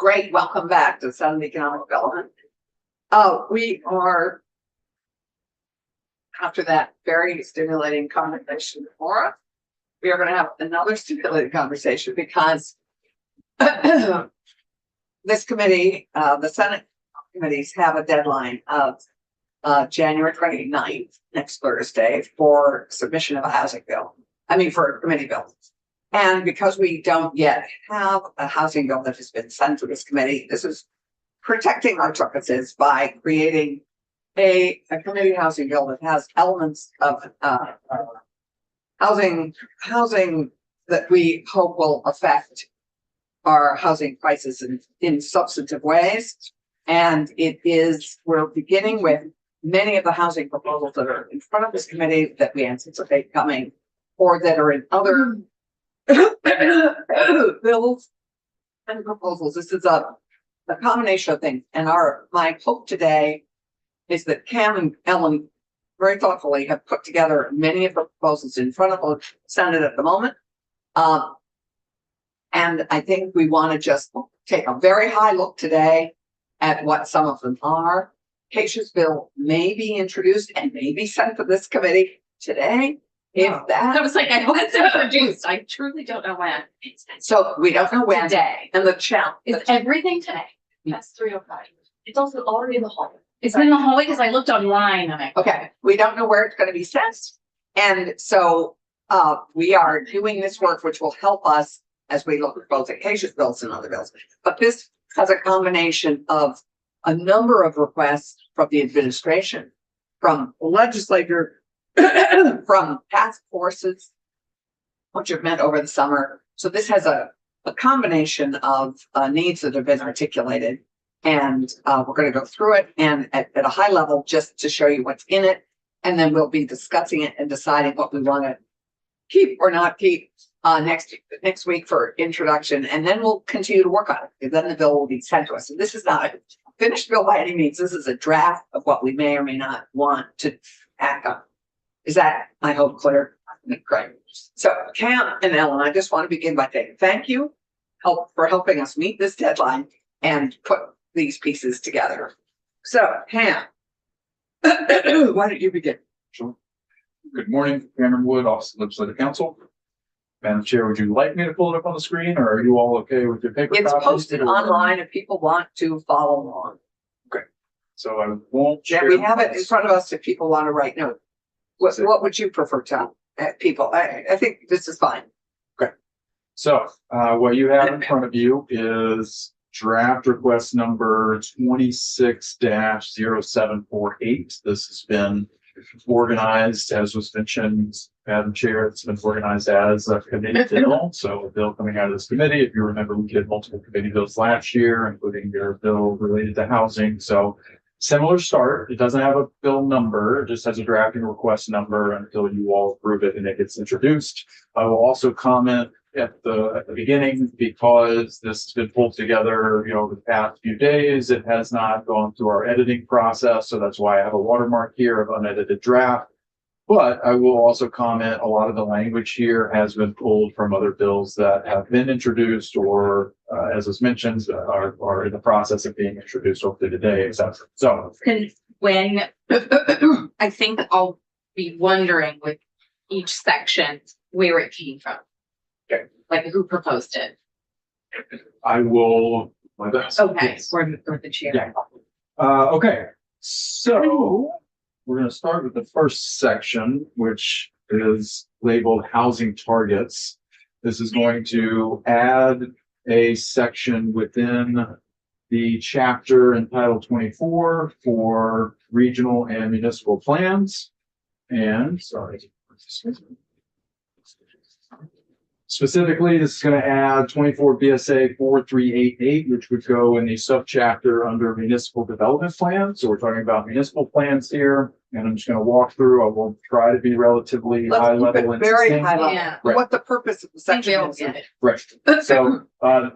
Great, welcome back to Senate Economic Development. We are, after that very stimulating conversation before us, we are going to have another stimulating conversation because this committee, the Senate committees have a deadline of January 29th, next Thursday, for submission of a housing bill. For committee bills. And because we don't yet have a housing bill that has been sent to this committee, this is protecting our purposes by creating a committee housing bill that has elements of housing that we hope will affect our housing prices in substantive ways. And we're beginning with many of the housing proposals that are in front of this committee that we anticipate coming, or that are in other bills and proposals. This is a combination of things. And my hope today is that Cam and Ellen very thoughtfully have put together many of the proposals in front of the Senate at the moment. And I think we want to just take a very high look today at what some of them are. Keisha's bill may be introduced and may be sent to this committee today. I was like, I hope it's introduced. I truly don't know when. So we don't know when. Today. And the challenge is everything today. That's 3:05. It's also already in the hallway. It's been in the hallway because I looked online on it. Okay. We don't know where it's going to be sent. And so we are doing this work, which will help us as we look at both Keisha's bills and other bills. But this has a combination of a number of requests from the administration, from the legislature, from task forces, which have met over the summer. So this has a combination of needs that have been articulated, and we're going to go through it and at a high level just to show you what's in it, and then we'll be discussing it and deciding what we want to keep or not keep next week for introduction, and then we'll continue to work on it. And then the bill will be sent to us. And this is not a finished bill by any means. This is a draft of what we may or may not want to act on. Is that, I hope, clear? Great. So Cam and Ellen, I just want to begin by saying thank you for helping us meet this deadline and put these pieces together. So Cam, why don't you begin? Sure. Good morning, Cameron Wood, Office of Legislative Counsel. Madam Chair, would you like me to pull it up on the screen, or are you all okay with your paper? It's posted online if people want to follow along. Okay. So I won't share. We have it in front of us if people want to write notes. What would you prefer to people? I think this is fine. Okay. So what you have in front of you is draft request number 26-0748. This has been organized, as was mentioned, Madam Chair, it's been organized as a committee bill. So a bill coming out of this committee. If you remember, we did multiple committee bills last year, including your bill related to housing. So similar start. It doesn't have a bill number. It just has a drafting request number until you all approve it and it gets introduced. I will also comment at the beginning, because this has been pulled together, over the past few days. It has not gone through our editing process. So that's why I have a watermark here of unedited draft. But I will also comment, a lot of the language here has been pulled from other bills that have been introduced or, as was mentioned, are in the process of being introduced hopefully today, etc. So when I think I'll be wondering with each section where it came from. Okay. Like who proposed it. I will my best. Okay. Or the chair. Yeah. Okay. So we're going to start with the first section, which is labeled housing targets. This is going to add a section within the chapter in Title 24 for regional and municipal plans. And specifically, this is going to add 24 BSA 4388, which would go in the subchapter under municipal development plans. So we're talking about municipal plans here, and I'm just going to walk through. I will try to be relatively high level. Very high level. Yeah. Right. What the purpose of the section is. Right. So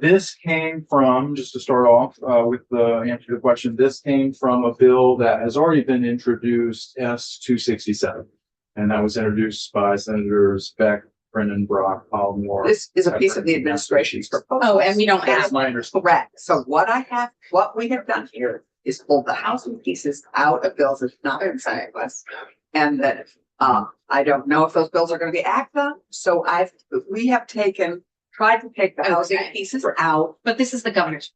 this came from, just to start off with the answer to the question, this came from a bill that has already been introduced, S267. And that was introduced by Senators Beck, Brennan, Brock, Palmore. This is a piece of the administration's proposal. Oh, and we don't That's have, my understanding. Correct. So what we have done here is pulled the housing pieces out of bills that's not been signed by us. And that, I don't know if those bills are gonna be acted on, so we have tried to take the housing Okay. pieces out. but this is the governor's.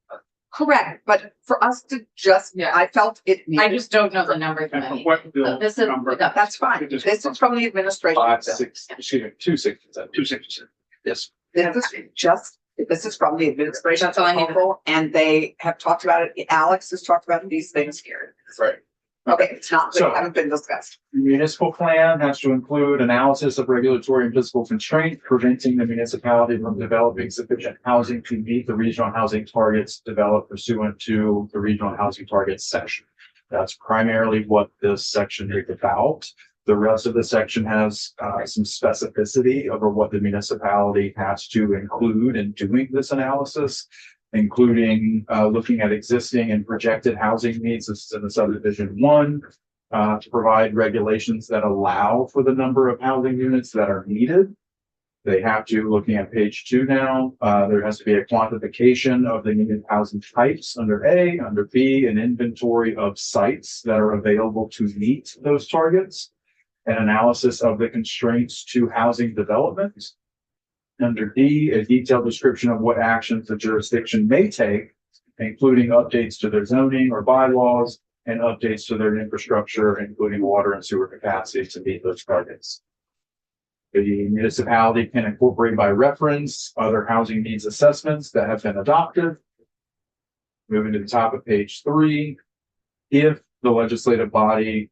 Correct, but for us to just, Yeah. I felt it I needed, just don't know the numbers. And from what bill This is, number? that's fine. This is from the administration. Five, bill. six, excuse me, 267. 267. Yes. This is from the administration That's all I need. proposal, and they have talked about it. Alex has talked about these things here. Right. Okay, it's not, they So- haven't been discussed. Municipal plan has to include analysis of regulatory and fiscal constraint, preventing the municipality from developing sufficient housing to meet the regional housing targets developed pursuant to the regional housing targets section. That's primarily what this section is about. The rest of the section has some specificity over what the municipality has to include in doing this analysis, including looking at existing and projected housing needs. This is in the subdivision 1, to provide regulations that allow for the number of housing units that are needed. They have to, looking at page 2 now, there has to be a quantification of the needed housing types under A, under B, an inventory of sites that are available to meet those targets, an analysis of the constraints to housing development. Under D, a detailed description of what actions the jurisdiction may take, including updates to their zoning or bylaws and updates to their infrastructure, including water and sewer capacity to meet those targets. The municipality can incorporate by reference other housing needs assessments that have been adopted. Moving to the top of page 3, if the legislative body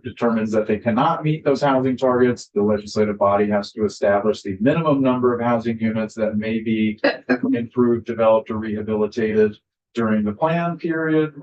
determines that they cannot meet those housing targets, the legislative body has to establish the minimum number of housing units that may be improved, developed, or rehabilitated during the plan period,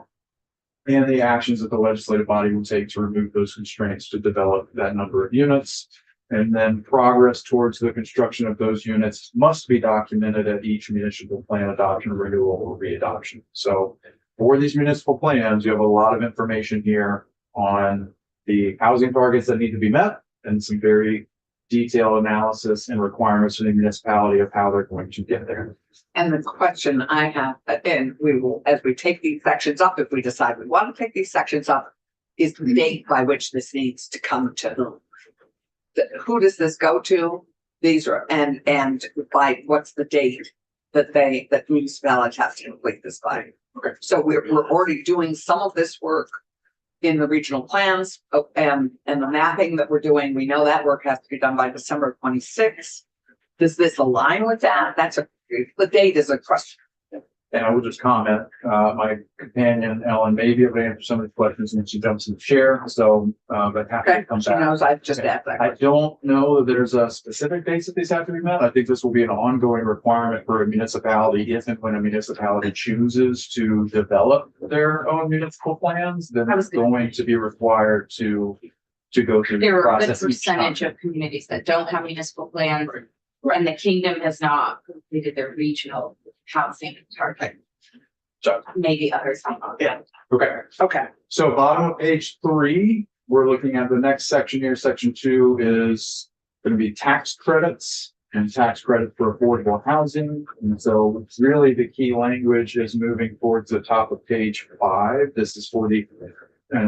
and the actions that the legislative body will take to remove those constraints to develop that number of units. And then progress towards the construction of those units must be documented at each municipal plan adoption, renewal, or readoption. So for these municipal plans, you have a lot of information here on the housing targets that need to be met and some very detailed analysis and requirements for the municipality of how they're going to get there. And the question I have, and we will, as we take these sections up, if we decide we want to take these sections up, is the date by which this needs to come to. Who does this go to? These are, and by what's the date that municipalities have to complete this by? Okay. So we're already doing some of this work in the regional plans, and the mapping that we're doing. We know that work has to be done by December 26th. Does this align with that? The date is a question. And I will just comment, my companion Ellen may be able to answer some of the questions when she jumps in the chair. So, but happy to Okay, come she back. knows I've just Okay. asked that. I don't know that there's a specific date that these have to be met. I think this will be an ongoing requirement for a municipality. If and when a municipality chooses to develop their own municipal plans, then I was it's going to be required to go through the There are a process. good each time. percentage of communities that don't have municipal plans, Right. and the kingdom has not completed their regional housing target. So, Maybe others have not. Yeah. okay. Okay, So bottom of page 3, we're looking at the next section here. Section 2 is going to be tax credits and tax credit for affordable housing. And so really the key language is moving towards the top of page 5. This is for the,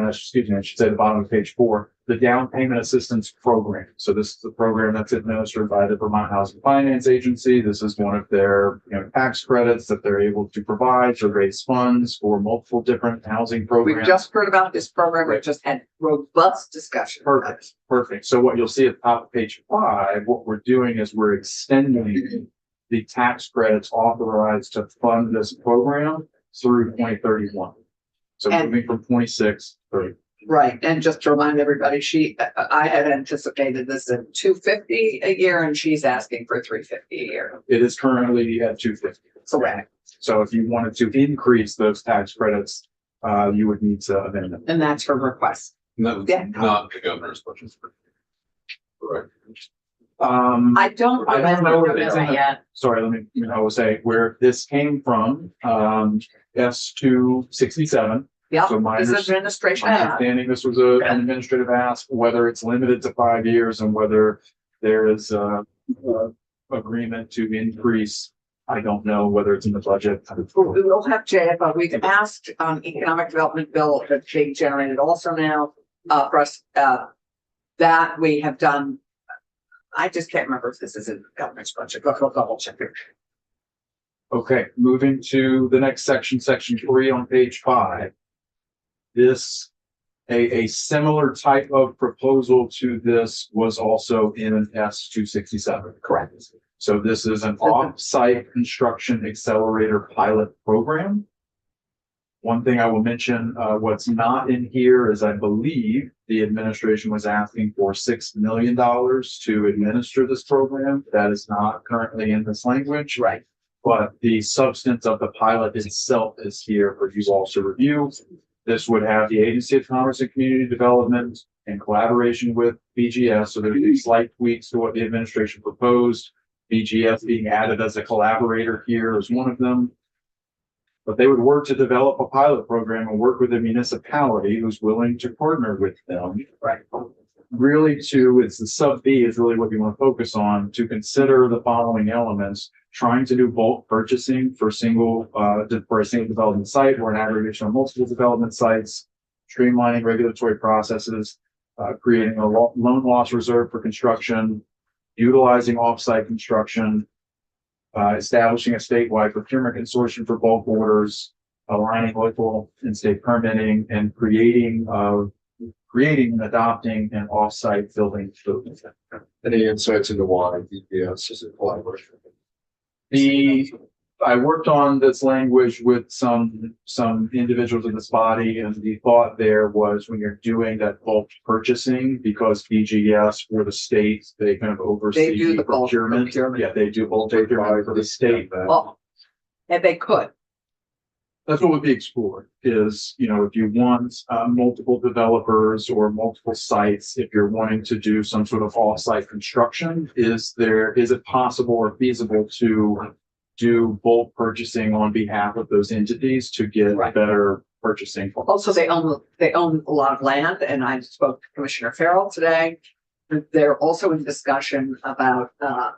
excuse me, I should say the bottom of page 4, the down payment assistance program. So this is the program that's administered by the Vermont Housing Finance Agency. This is one of their tax credits that they're able to provide to raise funds for multiple different housing we've programs. just heard about this program. We've just had robust discussion. Perfect, perfect. So what you'll see at the top of page 5, what we're doing is we're extending the tax credits authorized to fund this program through 2031. So And- moving from 26 to 30. Right, and just to remind everybody, I had anticipated this at $250 a year, and she's asking for $350 a year. It is currently at 250. Correct, So if you wanted to increase those tax credits, you would need to amend them. and that's her request. No, Yeah. not the governor's budget. Correct. I don't. I don't know if it's in the- Yet. Sorry, I will say where this came from, S267. Yeah, So my this underst- administration. My understanding, this was an administrative ask, whether it's limited to 5 years and whether there is agreement to increase. I don't know whether it's in the budget. We will have Jay, but we've asked, economic development bill that Jay generated also now, for us, that we have done. I just can't remember if this is in the government's budget, but we'll double check it. Okay, moving to the next section, section 3 on page 5. This, a similar type of proposal to this was also in S-267. Correct. So this is an off-site construction accelerator pilot program. One thing I will mention, what's not in here is I believe the administration was asking for $6 million to administer this program. That is not currently in this language. Right. But the substance of the pilot itself is here for you all to review. This would have the Agency of Commerce and Community Development in collaboration with BGS. So there's slight tweaks to what the administration proposed. BGS being added as a collaborator here is one of them. But they would work to develop a pilot program and work with a municipality who's willing to partner with them. Right. Really it's the sub B is really what you want to focus on, to consider the following elements: trying to do bulk purchasing for a single development site or an aggregation of multiple development sites, streamlining regulatory processes, creating a loan loss reserve for construction, utilizing offsite construction, establishing a statewide procurement consortium for bulk orders, aligning local and state permitting, and creating and adopting an offsite building code. Any insights into why DPS is a collaboration? I worked on this language with some individuals in this body, and the thought there was when you're doing that bulk purchasing, because BGS for the state, they kind of oversee They do the bulk procurement. Yeah, they do bulk procurement for the state. Well, and they could. That's what would be explored is, if you want multiple developers or multiple sites, if you're wanting to do some sort of off-site construction, is it possible or feasible to do bulk purchasing on behalf of those entities to get better purchasing? Also, they own a lot of land, and I spoke to Commissioner Farrell today. They're also in discussion about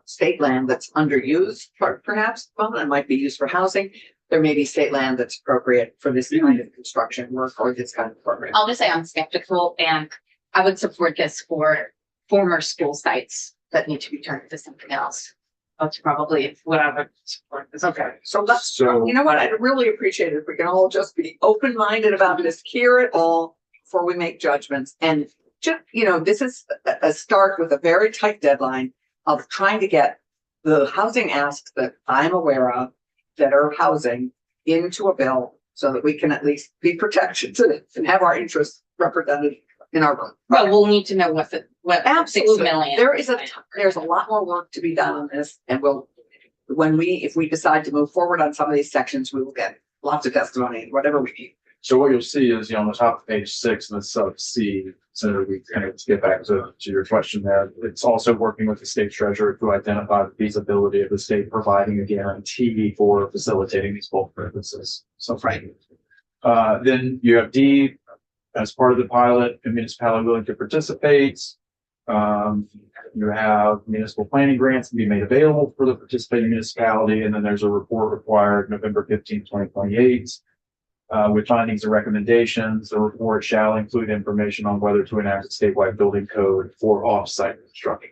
state land that's underused, perhaps. Well, it might be used for housing. There may be state land that's appropriate for this kind of construction work or this kind of program. I'll just say I'm skeptical, and I would support this for former school sites that need to be turned into something else. That's probably what I would support this. Okay, so let's, So- you know what, I'd really appreciate it if we can all just be open-minded about this, hear it all before we make judgments. And just, this is a start with a very tight deadline of trying to get the housing asks that I'm aware of that are housing into a bill so that we can at least be protected and have our interests represented in our room. But we'll need to know what 6 Absolutely. million. There's a lot more work to be done on this, and if we decide to move forward on some of these sections, we will get lots of testimony, whatever we need. So what you'll see is, on the top of page 6 in the sub C, so we kind of get back to your question there. It's also working with the state treasurer to identify the feasibility of the state providing a guarantee for facilitating these bulk purchases. So then you have D, as part of the pilot, a municipality willing to participate. You have municipal planning grants to be made available for the participating municipality, and then there's a report required November 15, 2028. With findings and recommendations. The report shall include information on whether to enact a statewide building code for off-site construction.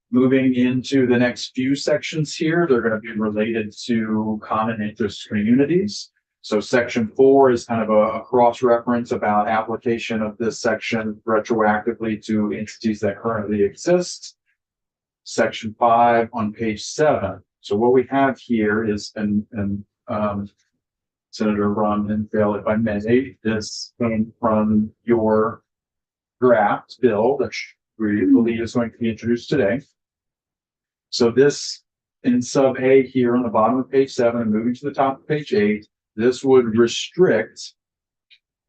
Moving into the next few sections here, they're going to be related to common interest communities. So section 4 is kind of a cross-reference about application of this section retroactively to entities that currently exist. Section 5 on page 7. So what we have here is Senator Ron and Phil, if I may, this came from your draft bill that we believe is going to be introduced today. So this in sub A here on the bottom of page 7 and moving to the top of page 8, this would restrict,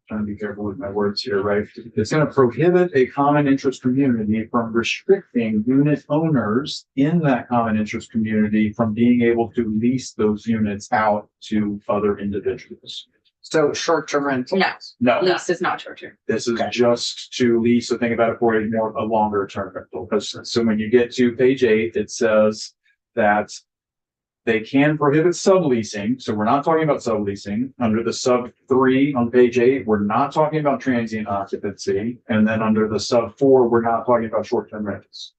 trying to be careful with my words here, right? It's going to prohibit a common interest community from restricting unit owners in that common interest community from being able to lease those units out to other individuals. So short-term rental. No, No, lease is not short term. this is Okay. just to lease, so think about it for a longer term rental. Because so when you get to page 8, it says that they can prohibit subleasing. So we're not talking about subleasing. Under the sub 3 on page 8, we're not talking about transient occupancy. And then under the sub 4, we're not talking about short-term rentals.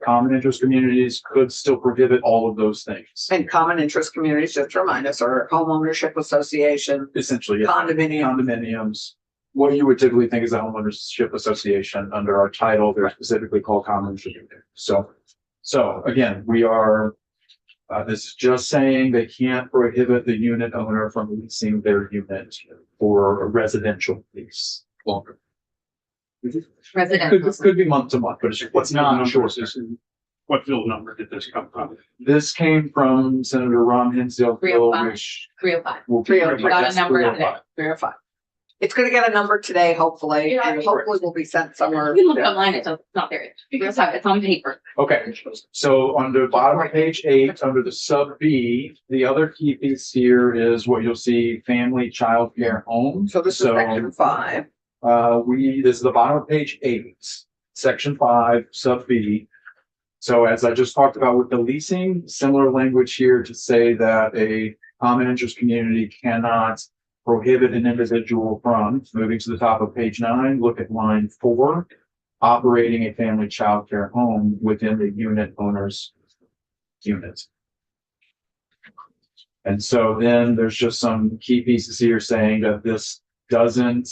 Common interest communities could still prohibit all of those things. And common interest communities, just to remind us, are homeownership association, Essentially, yeah. condominium. Condominiums, what you would typically think is a homeownership association under our title, they're specifically called common interest. So again, we are, this is just saying they can't prohibit the unit owner from leasing their unit for a residential lease longer. Residential. Could be month to month, but it's not short. What bill number did this come from? This came from Senator Ron Hinsdale bill, 305. which 305. will. 305. Got a number today. 305. Verify. It's gonna get a number today, hopefully, Yeah. and hopefully will be sent somewhere. You can look online, it's not there yet. It's on paper. Okay, so on the bottom of page 8, under the sub B, the other key piece here is what you'll see, family child care home. So this is section 5. This is the bottom of page 8, section 5, sub B. So as I just talked about with the leasing, similar language here to say that a common interest community cannot prohibit an individual from, moving to the top of page 9, look at line 4, operating a family child care home within the unit owner's unit. And so then there's just some key pieces here saying that this doesn't,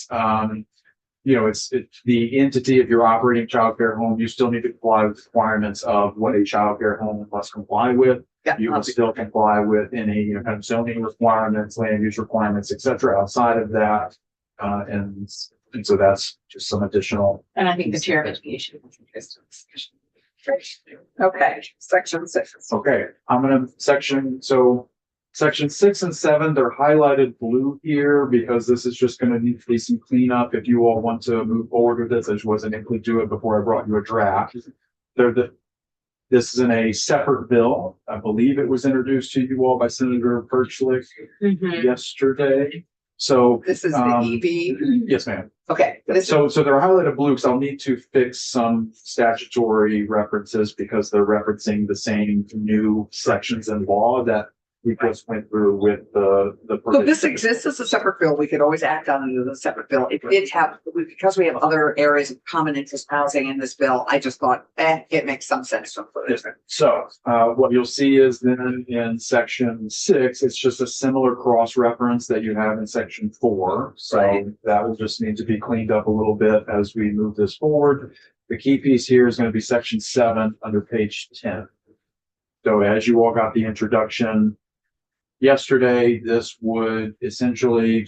it's the entity, if you're operating child care home, you still need to comply with requirements of what a child care home must comply with. Yeah, You will still comply with any kind of zoning requirements, land use requirements, et cetera, outside of that. And so that's just some additional. And I think the chair of education has interest in this discussion. Okay, section 6. Okay, I'm gonna section 6 and 7, they're highlighted blue here because this is just gonna need to be some cleanup if you all want to move forward with this. I just wasn't able to do it before I brought you a draft. This is in a separate bill. I believe it was introduced to you all by Senator Perchlik yesterday. So, This is the EV. yes, ma'am. Okay, this So they're highlighted blue because I'll need to fix some statutory references because they're referencing the same new sections in law that we just went through with the. So this exists as a separate bill. We could always act on it as a separate bill. It did have, because we have other areas of common interest housing in this bill, I just thought, it makes some sense to include it. So, what you'll see is then in section 6, it's just a similar cross reference that you have in section 4. So Right. that will just need to be cleaned up a little bit as we move this forward. The key piece here is going to be section 7 under page 10. So as you all got the introduction yesterday, this would essentially,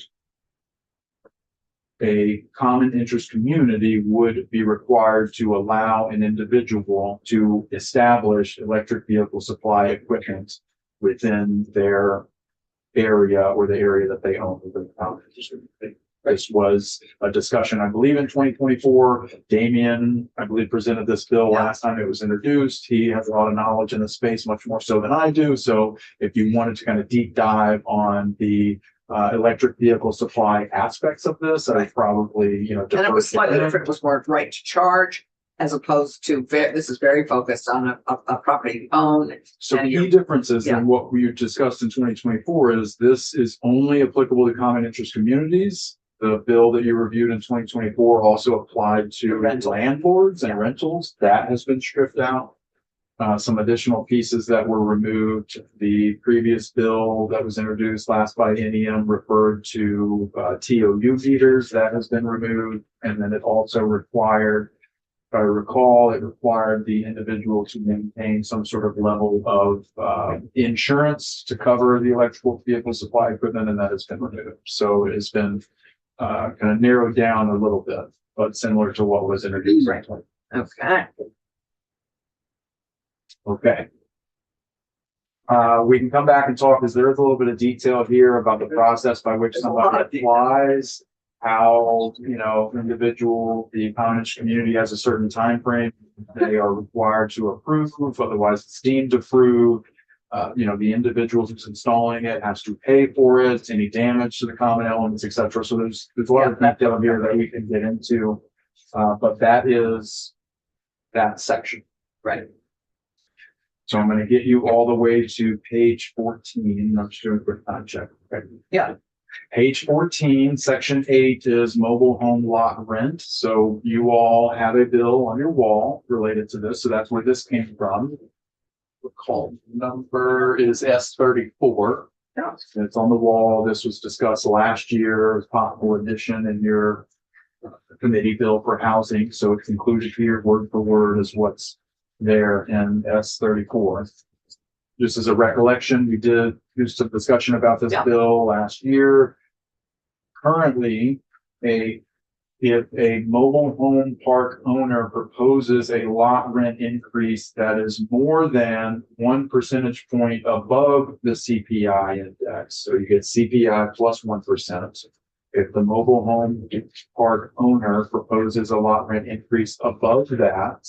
a common interest community would be required to allow an individual to establish electric vehicle supply equipment within their area or the area that they own within the common interest community. This was a discussion, I believe, in 2024. Damien, I believe, presented this bill last time it was introduced. He has a lot of knowledge in the space, much more so than I do. So if you wanted to kind of deep dive on the electric vehicle supply aspects of this, I would probably, And it defer was to slightly them. different, it was more right to charge as opposed to, this is very focused on a property you own. So And key you're- differences yeah. in what we discussed in 2024 is this is only applicable to common interest communities. The bill that you reviewed in 2024 also applied to Rental. landlords and Yeah. rentals. That has been stripped out. Some additional pieces that were removed. The previous bill that was introduced last by NEM referred to TOU meters. That has been removed. And then it also required, if I recall, it required the individual to maintain some sort of level of insurance to cover the electrical vehicle supply equipment, and that has been removed. So it has been kind of narrowed down a little bit, but similar to what was introduced. Okay. Okay. We can come back and talk, because there is a little bit of detail here about the process by which There's a lot somebody of detail. applies, how, the common community has a certain time frame they are required to approve, otherwise it's deemed approved. the individual who's installing it has to pay for it, any damage to the common elements, et cetera. So there's a lot of detail here that we can get into. But that is that section. Right. So I'm gonna get you all the way to page 14. I'm just doing a quick time check. Okay. Yeah. Page 14, section 8 is mobile home lot rent. So you all have a bill on your wall related to this. So that's where this came from. The call number is S34. Yeah. It's on the wall. This was discussed last year as possible addition in your committee bill for housing. So it's included here word for word is what's there in S34. Just as a recollection, we did do some discussion about this Yeah. bill last year. Currently, if a mobile home park owner proposes a lot rent increase that is more than 1 percentage point above the CPI index, so you get CPI plus 1%. If the mobile home park owner proposes a lot rent increase above that,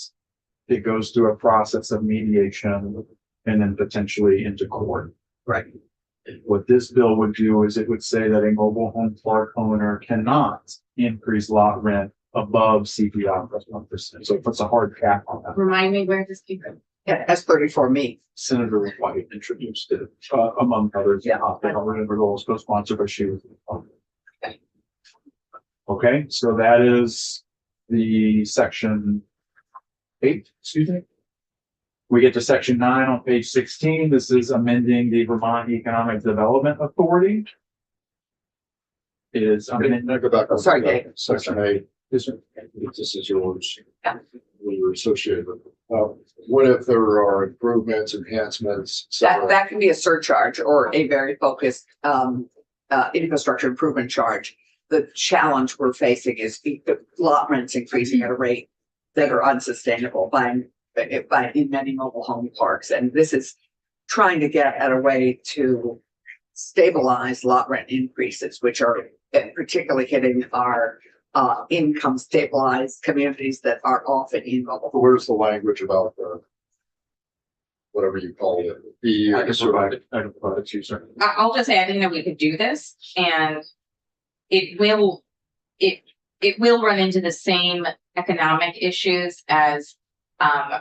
it goes through a process of mediation and then potentially into court. Right. What this bill would do is it would say that a mobile home park owner cannot increase lot rent above CPI plus 1%. So it puts a hard cap on that. Remind me where this came from. Yeah, S34 me. Senator White introduced it, among others. Yeah. I don't remember the rules, co-sponsored, but she was. Okay, so that is the section 8, excuse me. We get to section 9 on page 16. This is amending the Vermont Economic Development Authority. Is Can I go back? Sorry, Dave. Section 8, this is yours. Yeah. We were associated with. What if there are improvements, enhancements? et That, cetera? that can be a surcharge or a very focused, infrastructure improvement charge. The challenge we're facing is the lot rents increasing at a rate that are unsustainable in many mobile home parks. And this is trying to get at a way to stabilize lot rent increases, which are particularly hitting our income stabilized communities that are often in mobile homes. Where's the language about the, whatever you call it? I can provide it to you, sir. I'll just say, I didn't know we could do this, and it will run into the same economic issues as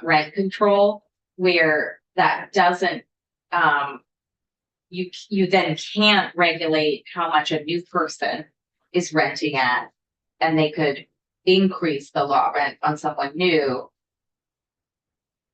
rent control, where that doesn't, you then can't regulate how much a new person is renting at, and they could increase the lot rent on someone new,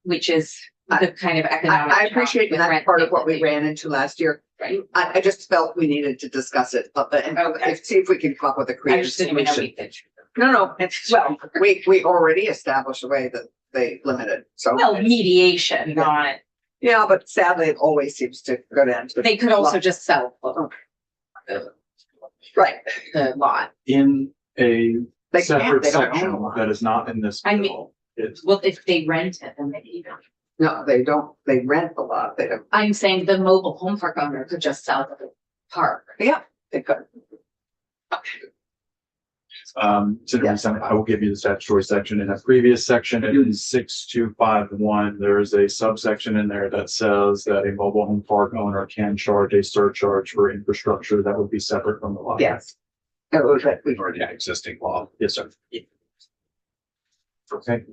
which is the kind of economic. I appreciate challenge with that rent part of what we control. ran into last year. Right. I just felt we needed to discuss it, and Okay. see if we can come up with a I creative just didn't even know solution. we could. No, it's, well, we already established a way that they limited, so. Well, mediation, not, Yeah, but sadly, it always seems to go down to. they could also just sell Right, the lot. In a they can't, separate they don't own section a lot. that is not in this I mean- bill. It's Well, if they rent it, then they, No, they don't, they rent a lot, they don't, I'm saying the mobile home park owner could just sell the park. they could. I will give you the statutory section. In a previous section, it is 6251. There is a subsection in there that says that a mobile home park owner can charge a surcharge for infrastructure that would be separate from the lot. Yes. It was that we Already existing law. Yes, sir. Okay,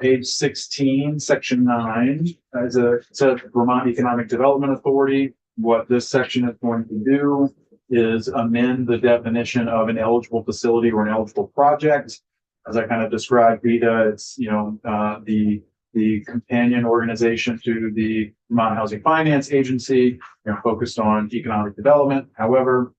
page 16, section 9, as it said, Vermont Economic Development Authority. What this section is going to do is amend the definition of an eligible facility or an eligible project. As I kind of described, VEDA, it's, the companion organization to the Vermont Housing Finance Agency, focused on economic development. However,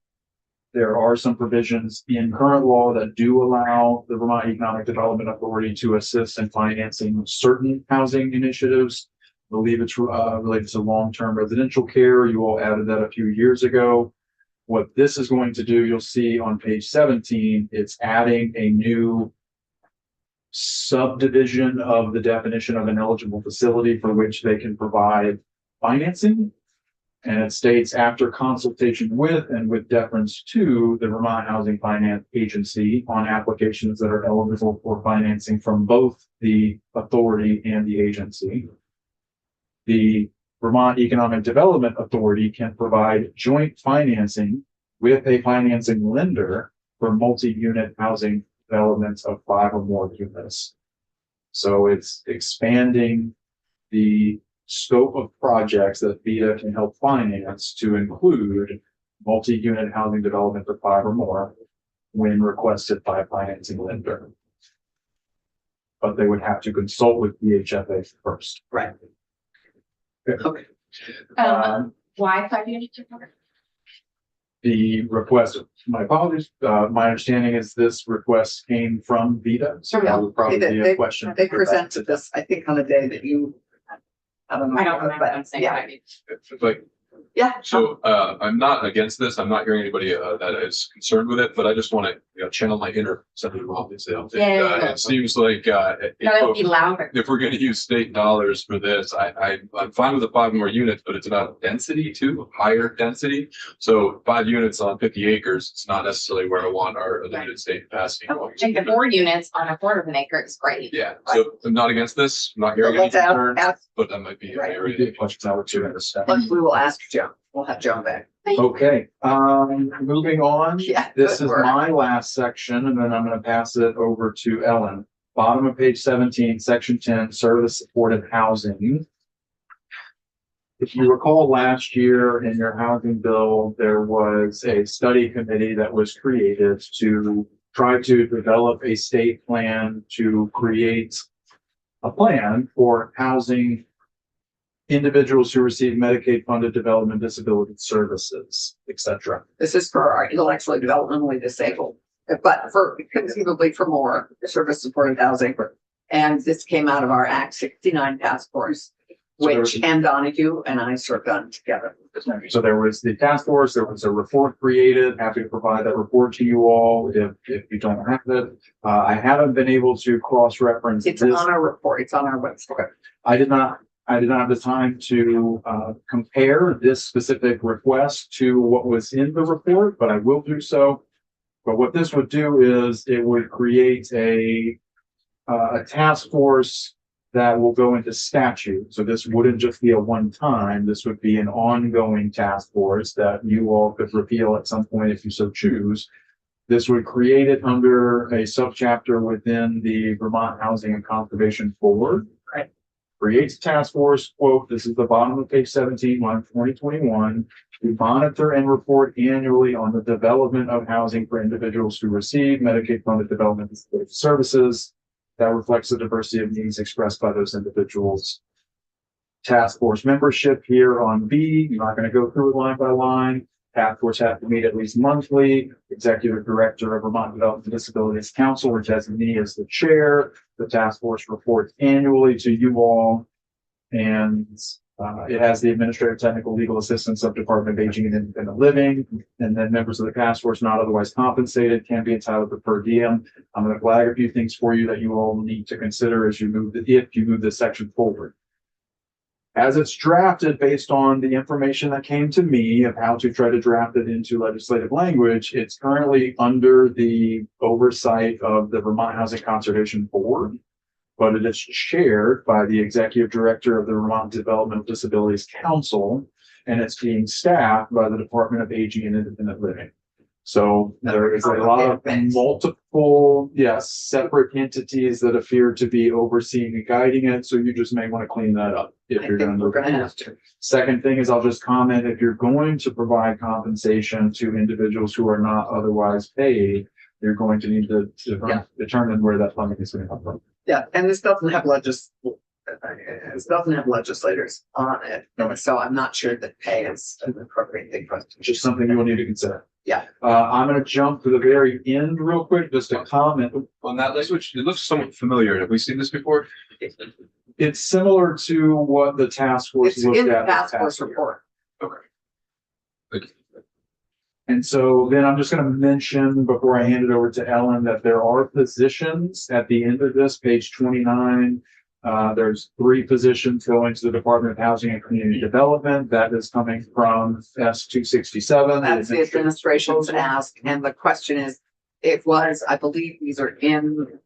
there are some provisions in current law that do allow the Vermont Economic Development Authority to assist in financing certain housing initiatives. I believe it's related to long-term residential care. You all added that a few years ago. What this is going to do, you'll see on page 17, it's adding a new subdivision of the definition of an eligible facility for which they can provide financing. And it states, after consultation with and with deference to the Vermont Housing Finance Agency on applications that are eligible for financing from both the authority and the agency. The Vermont Economic Development Authority can provide joint financing with a financing lender for multi-unit housing developments of 5 or more units. So it's expanding the scope of projects that VEDA can help finance to include multi-unit housing development of 5 or more when requested by a financing lender. But they would have to consult with VHFA first. Right. Okay. Why 5 units? The request, my apologies, my understanding is this request came from VEDA, so that would probably be a question. They presented this, I think, on the day that you. I don't know. I don't remember them but saying yeah, that. Like, yeah. so, I'm not against this. I'm not hearing anybody, that is concerned with it, but I just want to, channel my inner Senator Romney. Yeah. It seems like, Gotta be louder. if we're gonna use state dollars for this, I'm fine with the 5 more units, but it's about density too, higher density. So 5 units on 50 acres, it's not necessarily where I want our limited state capacity. I think the 4 units on a quarter of an acre is great. Yeah, so I'm not against this, I'm not hearing any Let's concerns, ask, but that might be an Right. We area. did questions out to understand. we will ask Joan. We'll have Joan back. Okay, moving on. Yeah. This good is work. my last section, and then I'm gonna pass it over to Ellen. Bottom of page 17, section 10, service supported housing. If you recall last year in your housing bill, there was a study committee that was created to try to develop a state plan to create a plan for housing individuals who receive Medicaid funded development disability services, et cetera. This is for our intellectually developmentally disabled, but for conceivably for more service supported housing. And this came out of our Act 69 task force, So there which was- Ann Donahue and I served on together. So there was the task force, there was a report created, happy to provide that report to you all if you don't have it. I haven't been able to cross-reference It's this. on our report. It's on our website. I did not have the time to compare this specific request to what was in the report, but I will do so. But what this would do is it would create a task force that will go into statute. So this wouldn't just be a one-time, this would be an ongoing task force that you all could repeal at some point if you so choose. This would create it under a subchapter within the Vermont Housing and Conservation Board. Right. Creates a task force, quote, this is the bottom of page 17, line 2021. To monitor and report annually on the development of housing for individuals who receive Medicaid funded development services that reflects the diversity of needs expressed by those individuals. Task force membership here on B, you're not going to go through it line by line. Task force have to meet at least monthly. Executive Director of Vermont Development Disabilities Council, or designee, is the chair. The task force reports annually to you all. And it has the administrative, technical, legal assistance of Department of Aging and Independent Living. And then members of the task force not otherwise compensated can be entitled to per diem. I'm going to flag a few things for you that you all need to consider as you move, if you move this section forward. As it's drafted based on the information that came to me of how to try to draft it into legislative language, it's currently under the oversight of the Vermont Housing Conservation Board, but it is chaired by the Executive Director of the Vermont Development Disabilities Council, and it's being staffed by the Department of Aging and Independent Living. So there is a lot of multiple, separate entities that appear to be overseeing and guiding it. So you just may want to clean that up if I you're think going we're to. gonna have to. Second thing is I'll just comment, if you're going to provide compensation to individuals who are not otherwise paid, you're going to need to determine where that funding is going to come from. Yeah, and this doesn't have legislators on it, so I'm not sure that pay is an appropriate thing for us to. Just something you will need to consider. Yeah. I'm going to jump to the very end real quick, just to comment. On that language, it looks somewhat familiar. Have we seen this before? It's similar to what the task force It's looked in the at. task this force past year. report. Like, And so then I'm just going to mention before I hand it over to Ellen that there are positions at the end of this, page 29. There's 3 positions going to the Department of Housing and Community Development. That is coming from S267. That's the administration's ask, and the question is, I believe these are in,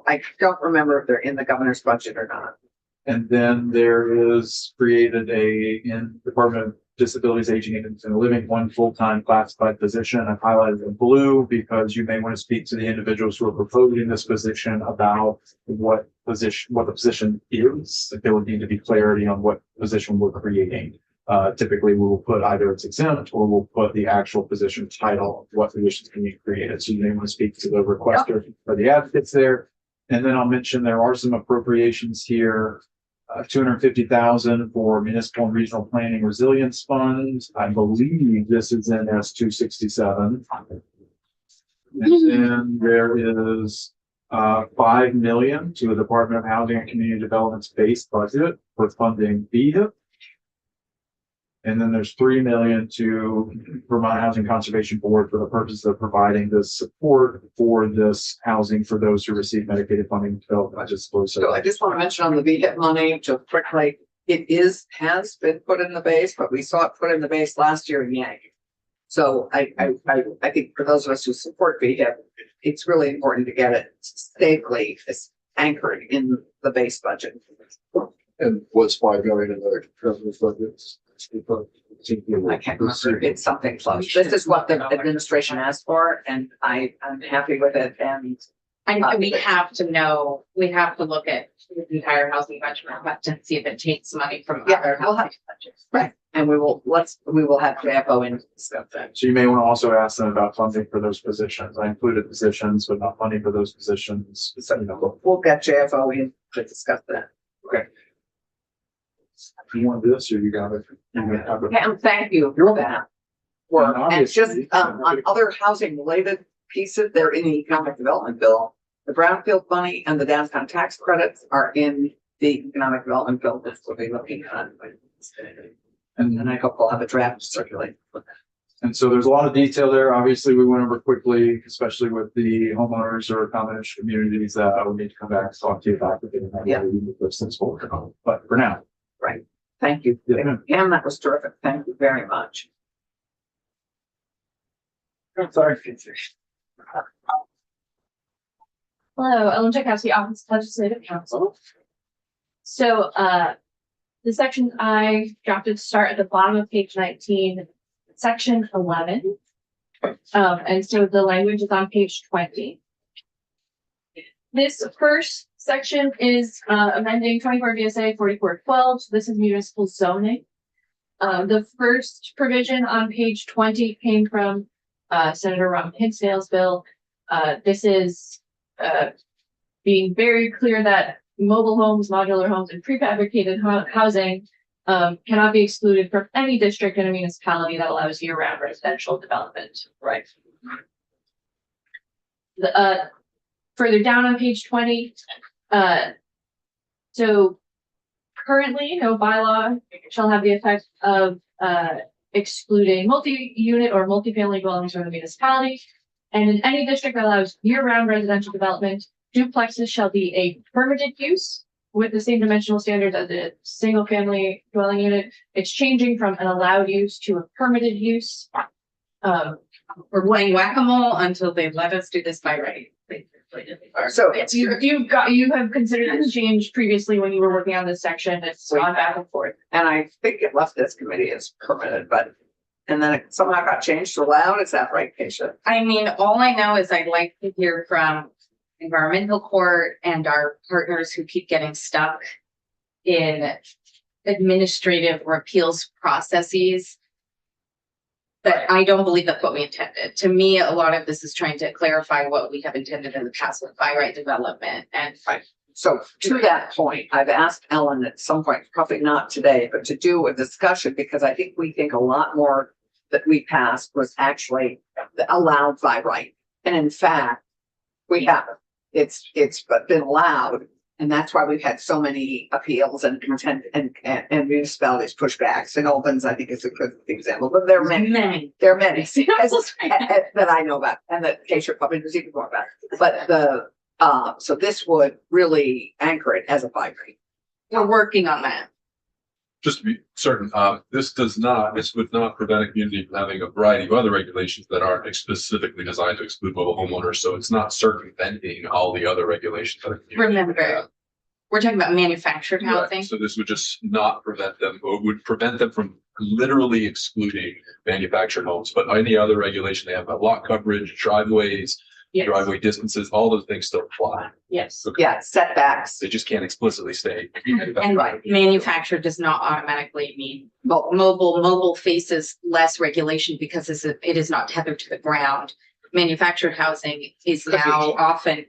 I don't remember if they're in the governor's budget or not. And then there is created in Department of Disabilities, Aging and Living, one full-time classified position. I've highlighted in blue because you may want to speak to the individuals who are proposing this position about what the position is. There would need to be clarity on what position we're creating. Typically we will put either it's exempt or we'll put the actual position title, what positions can be created. So you may want to speak to the requester or the advocates there. And then I'll mention there are some appropriations here. 250,000 for municipal and regional planning resilience funds. I believe this is in S 267. And then there is 5 million to the Department of Housing and Community Development's base budget for funding BHIP. And then there's 3 million to Vermont Housing Conservation Board for the purpose of providing the support for this housing for those who receive medicated funding development. So I just want to mention on the VHIP money, just quickly, has been put in the base, but we saw it put in the base last year in Yankee. So I think for those of us who support VHIP, it's really important to get it stably anchored in the base budget. And what's 5 million in the governor's budget? I can't remember. It's something close. This is what the administration asked for, and I'm happy with it. And we have to know, we have to look at the entire housing budget to see if it takes money from other we'll have, housing budgets. right. And we will have JFO in discuss that. So you may want to also ask them about funding for those positions. I included positions, but not funding for those positions. So we'll get JFO in to discuss that. Okay. You want this or you got it? Pam, thank you for that work. And just on other housing related pieces, they're in the economic development bill. The brownfield money and the downtown tax credits are in the economic development bill that we'll be looking at. And I hope we'll have a draft circulated for that. And so there's a lot of detail there. Obviously, we went over quickly, especially with the homeowners or combination communities that I would need to come back and talk to you about. Yeah. Those things forward. But for now. Right. Thank you. Yeah. Pam, that was terrific. Thank you very much. Sorry. Hello, Ellen Tchaikovsky, Office of Legislative Counsel. So the section I drafted to start at the bottom of page 19, section 11. And so the language is on page 20. This first section is amending 24 VSA 4412. So this is municipal zoning. The first provision on page 20 came from Senator Ron Hinsdale's bill. This is being very clear that mobile homes, modular homes, and prefabricated housing cannot be excluded from any district in a municipality that allows year-round residential development. Right. Further down on page 20, so currently no bylaw shall have the effect of excluding multi-unit or multifamily dwellings from the municipality. And in any district that allows year-round residential development, duplexes shall be a permitted use with the same dimensional standards as a single-family dwelling unit. It's changing from an allowed use to a permitted use. We're playing whack-a-mole until they let us do this by right. So You have considered this change previously when you were working on this section. It's gone back and forth. and I think it left this committee as permitted, but and then it somehow got changed to allowed. Is that right, Keisha? I mean, all I know is I'd like to hear from environmental court and our partners who keep getting stuck in administrative or appeals processes. But I don't believe that's what we intended. To me, a lot of this is trying to clarify what we have intended in the past with by right development and. So to that point, I've asked Ellen at some point, probably not today, but to do a discussion because I think we think a lot more that we passed was actually allowed by right. And in fact, we haven't. It's been allowed. And that's why we've had so many appeals and content and municipalities pushbacks. And Albans, I think, is a good example, but there are many. There are many that I know about, and that Keisha probably knows even more about. But so this would really anchor it as a by right. We're working on that. Just to be certain, this would not prevent a community from having a variety of other regulations that aren't specifically designed to exclude mobile homeowners. So it's not circumventing all the other regulations that a community would Remember, have. We're talking about manufactured Right, housing. so this would just not prevent them, or would prevent them from literally excluding manufactured homes, but any other regulation they have about lot coverage, driveways, Yes, driveway distances, all those things still apply. yes. Yeah, setbacks, They just can't explicitly state. And right. manufactured does not automatically mean Well, mobile faces less regulation because it is not tethered to the ground. Manufactured housing is Could be. now often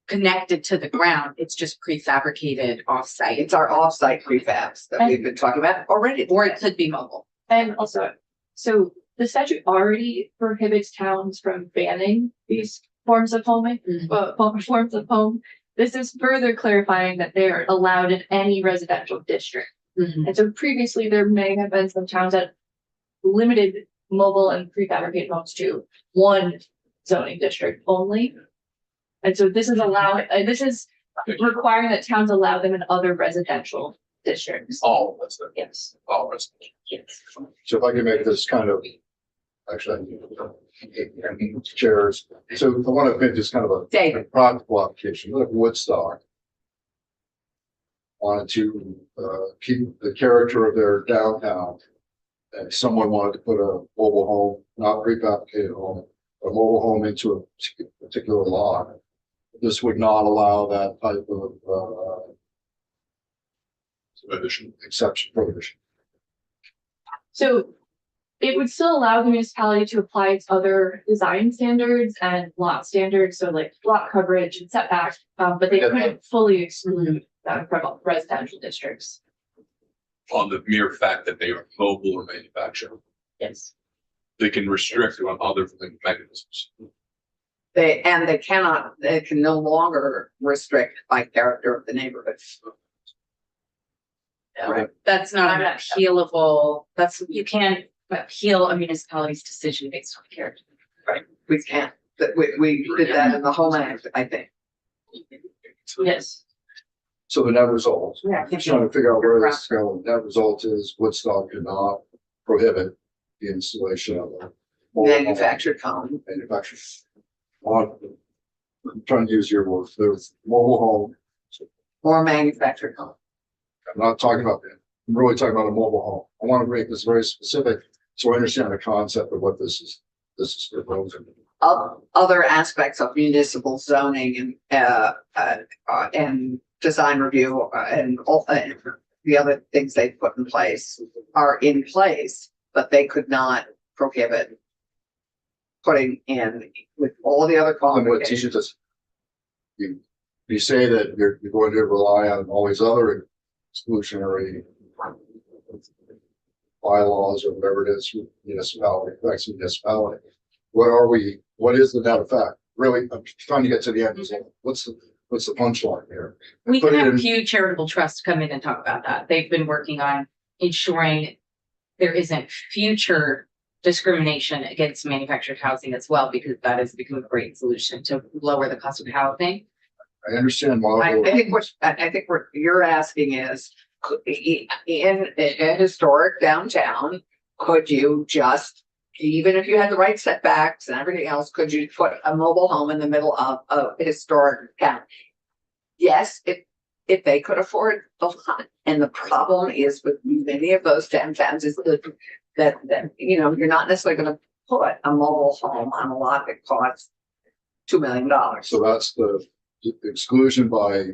connected to the ground. It's just prefabricated offsite, it's our offsite prefabs that we've been talking about already. or it could be mobile. And also, so the statute already prohibits towns from banning these forms of homing, forms of home. This is further clarifying that they are allowed in any residential district. And so previously, there may have been some towns that limited mobile and prefabricated homes to one zoning district only. And so this is this is requiring that towns allow them in other residential districts. All residential, Yes, all residential. yes. So if I can make this kind of, actually, chairs, so I want to make this kind of a David, practical application, look at Woodstock. Wanted to keep the character of their downtown. And someone wanted to put a mobile home, not prefabricated home, a mobile home into a particular lot. This would not allow that type of exception prohibition. So it would still allow the municipality to apply its other design standards and lot standards, so like lot coverage and setback, but they couldn't fully exclude that from residential districts. On the mere fact that they are mobile or manufactured, Yes. they can restrict on other mechanisms. they can no longer restrict by character of the neighborhood. Right. That's not an Not- appealable, you can't appeal a municipality's decision based on character. We can't, we did that in the Home Act, I think. Yes. So the net result, Yeah. I'm trying to figure out where this is going. Net result is Woodstock did not prohibit the installation of a mobile home. Manufactured home, Manufactured. I'm trying to use your words, there's mobile home. or manufactured home. I'm not talking about that. I'm really talking about a mobile home. I want to make this very specific so I understand the concept of what this is proposing. Other aspects of municipal zoning and design review and all the other things they put in place are in place, but they could not prohibit putting in with all the other And what qualifications. teaches us, you say that you're going to rely on all these other exclusionary bylaws or whatever it is, municipality, affects municipality. What is the net effect? Really, I'm trying to get to the end result. What's the punchline here? We Put can it have in- Pew Charitable Trust come in and talk about that. They've been working on ensuring there isn't future discrimination against manufactured housing as well, because that has become a great solution to lower the cost of housing. I understand why. I think what you're asking is, in a historic downtown, could you just, even if you had the right setbacks and everything else, could you put a mobile home in the middle of a historic town? Yes, if they could afford the lot. And the problem is with many of those downtowns is that you're not necessarily gonna put a mobile home on a lot that costs $2 million. So that's the exclusion by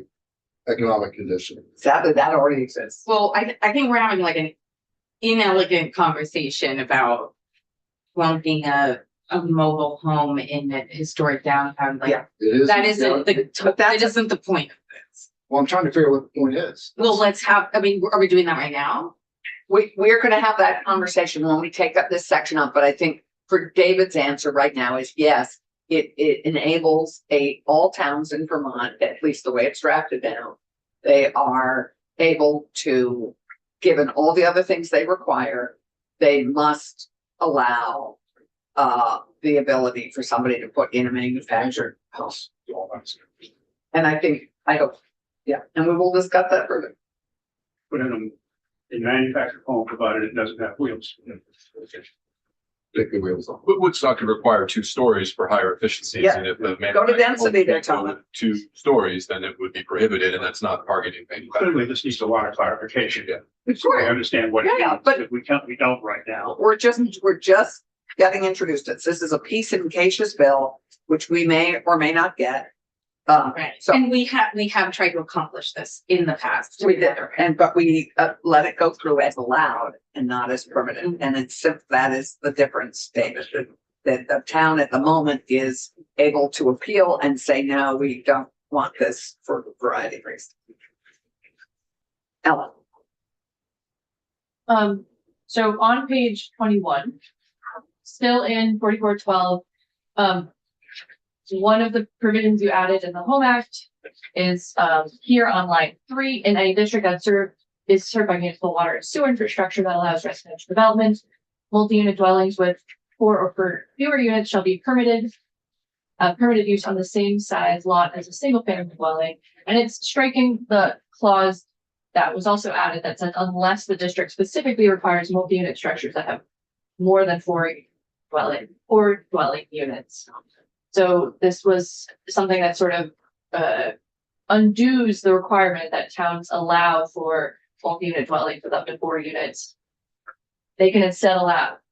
economic condition. Sadly, that already exists. Well, I think we're having like an inelegant conversation about wanting a mobile home in a historic downtown. Like Yeah. It is. that isn't But that's that isn't the point of this. Well, I'm trying to figure out what the point is. Well, are we doing that right now? We're gonna have that conversation when we take up this section up, but I think for David's answer right now is yes, it enables all towns in Vermont, at least the way it's drafted now. They are able to, given all the other things they require, they must allow the ability for somebody to put in a manufactured house. And I hope, yeah, and we will discuss that further. Put in a manufactured home provided it doesn't have wheels. particularly with Woodstock could require 2 stories for higher efficiencies. Yeah. And if the Go to density there, manufacturer Tom. go to 2 stories, then it would be prohibited, and that's not targeting manufacturing. Clearly, this needs a lot of clarification. Yeah. I Sure, understand what it Yeah, means, but- but we don't right now. we're just getting introduced to this. This is a piece in Keisha's bill, which we may or may not get. Right, So and we have tried to accomplish this in the past. we did, but we let it go through as allowed and not as permitted. And that is the difference, David, that the town at the moment is able to appeal and say, no, we don't want this for a variety of reasons. Ellen. So on page 21, still in 4412, one of the provisions you added in the Home Act is, here on line 3, in any district that is served by municipal water and sewer infrastructure that allows residential development, multi-unit dwellings with 4 or fewer units shall be permitted use on the same size lot as a single family dwelling. And it's striking the clause that was also added that said, unless the district specifically requires multi-unit structures that have more than 4 dwelling units. So this was something that sort of undoes the requirement that towns allow for multi-unit dwellings with up to 4 units. They can instead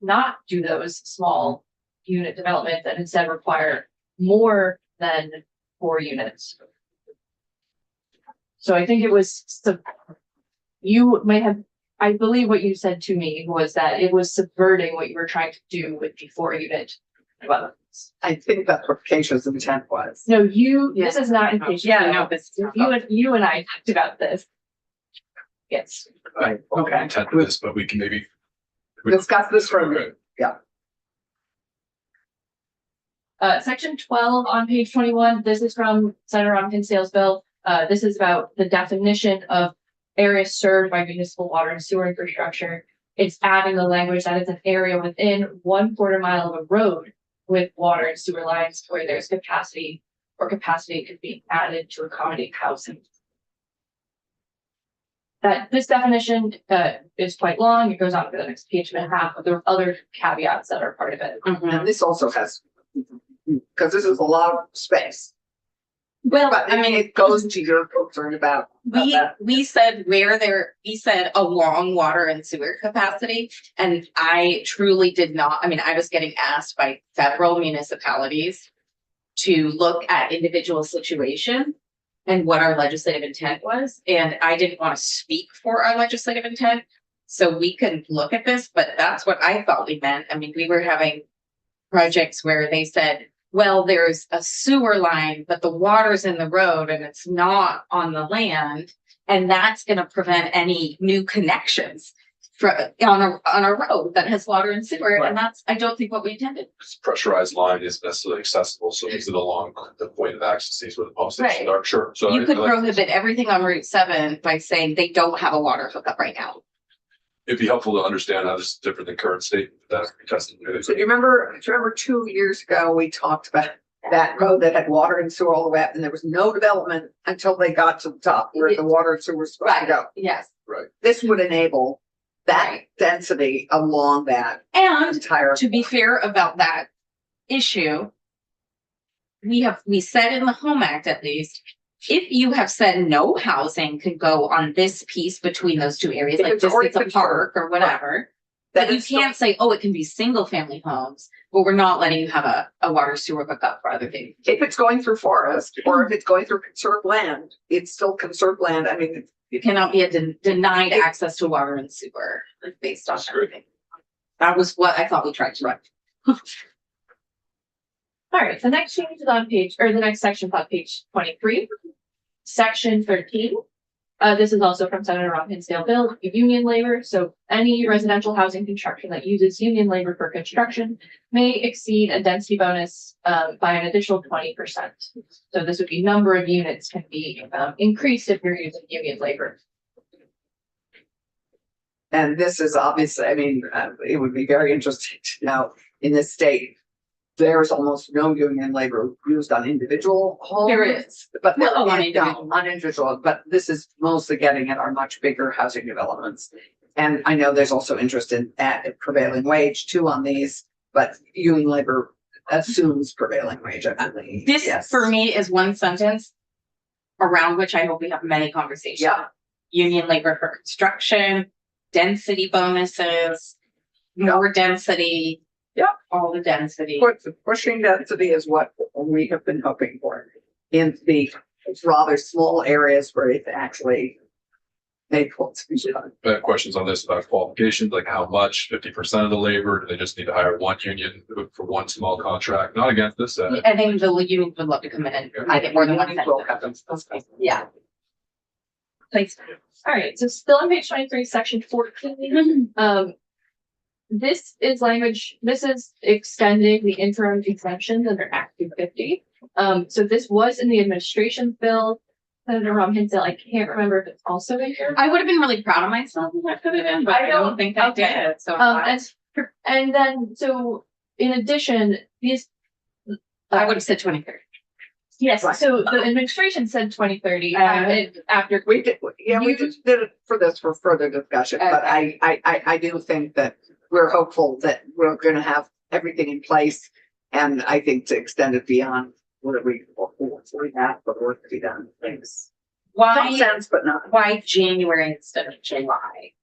not do those small unit developments and instead require more than 4 units. So I think it was, you might have, I believe what you said to me was that it was subverting what you were trying to do with the 4 unit developments. I think that's what Keisha's intent was. No, this is not in page. Yeah, no, this is You and I talked about this. Yes. Right, Okay. Intent of this, but we can maybe. Discuss this further. Section 12 on page 21, this is from Senator Ron Hinsdale's bill. This is about the definition of areas served by municipal water and sewer infrastructure. It's adding the language that it's an area within 1/4 mile of a road with water and sewer lines where there's capacity could be added to accommodate housing. This definition is quite long. It goes on for the next page and a half, but there are other caveats that are part of it. And this also has, because this is a lot of space. Well, But I mean, it goes to your concern about that. we said we said along water and sewer capacity, and I truly did not, I mean, I was getting asked by several municipalities to look at individual situation and what our legislative intent was, and I didn't want to speak for our legislative intent, so we could look at this, but that's what I thought we meant. I mean, we were having projects where they said, well, there's a sewer line, but the water's in the road and it's not on the land. And that's going to prevent any new connections on a road that has water and sewer. Right. And that's, I don't think what we intended. This pressurized line isn't necessarily accessible, so is it along the point of access where the pump stations are? Sure. So You could I like- prohibit everything on Route 7 by saying they don't have a water hookup right now. It'd be helpful to understand how this is different than current state. That's tested. So do you remember 2 years ago, we talked about that road that had water and sewer all the way up, and there was no development until they got to the top where the water and sewer was supposed to go. Yes. This would enable that density along that And entire. to be fair about that issue, we said in the Home Act, at least, if you have said no housing could go on this piece between those 2 areas, If like it's just already it's a confirmed. park or whatever, That but you is still- can't say, oh, it can be single family homes, but we're not letting you have a water sewer hookup for other things. If it's going through forest or if it's going through conserved land, it's still conserved land. I mean, You cannot be denied access to water and sewer based on That's great. everything. That was what I thought we tried to write. All right, the next change is on the next section is on page 23, section 13. This is also from Senator Ron Hinsdale bill, union labor. So any residential housing construction that uses union labor for construction may exceed a density bonus by an additional 20%. So this would be number of units can be increased if you're using union labor. and this is obviously, I mean, it would be very interesting to know in this state, there's almost no union labor used on individual homes. There is. But No, no, on individual. on individual, but this is mostly getting at our much bigger housing developments. And I know there's also interest in at prevailing wage too on these. but union labor assumes prevailing wage. I mean, This, yes. for me, is one sentence around which I hope we have many conversations. Yeah. Union labor for construction, density bonuses, more density. Yeah. All the density. Pushing density is what we have been hoping for in the rather small areas where it's actually made what's done. I have questions on this about qualifications, like how much, 50% of the labor, do they just need to hire one union for one small contract? Not against this, I think the union would love to come in and I think more than one Will have sentence. them. Yeah. Thanks. All right, so still on page 23, section 14. This is language, this is extending the interim exemptions under Act 250. So this was in the administration bill. Senator Rom Hinsdale, I can't remember if it's also in here. I would have been really proud of myself if I put it in, but I don't think I did. So And then, so in addition, these. I would have said 2030. Yes, Right. so the administration said 2030, after. We did, yeah, we just did it for this for further discussion, but I do think that we're hopeful that we're gonna have everything in place. And I think to extend it beyond what we have, but work to be done, things. Some Why, sense, but not. why January instead of July?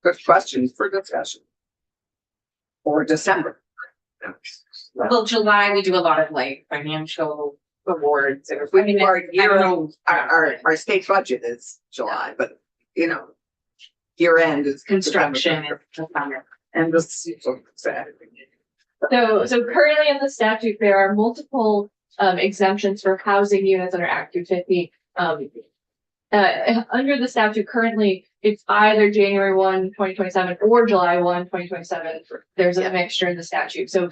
Good questions for discussion. Or December. Well, July, we do a lot of like financial awards. Or, We do our I year, don't know. our state budget is July, but you know, year end is Construction December. is the summer. And this is sad. So currently in the statute, there are multiple exemptions for housing units under Act 250. Under the statute currently, it's either January 1, 2027 or July 1, 2027. There's a mixture in the statute. So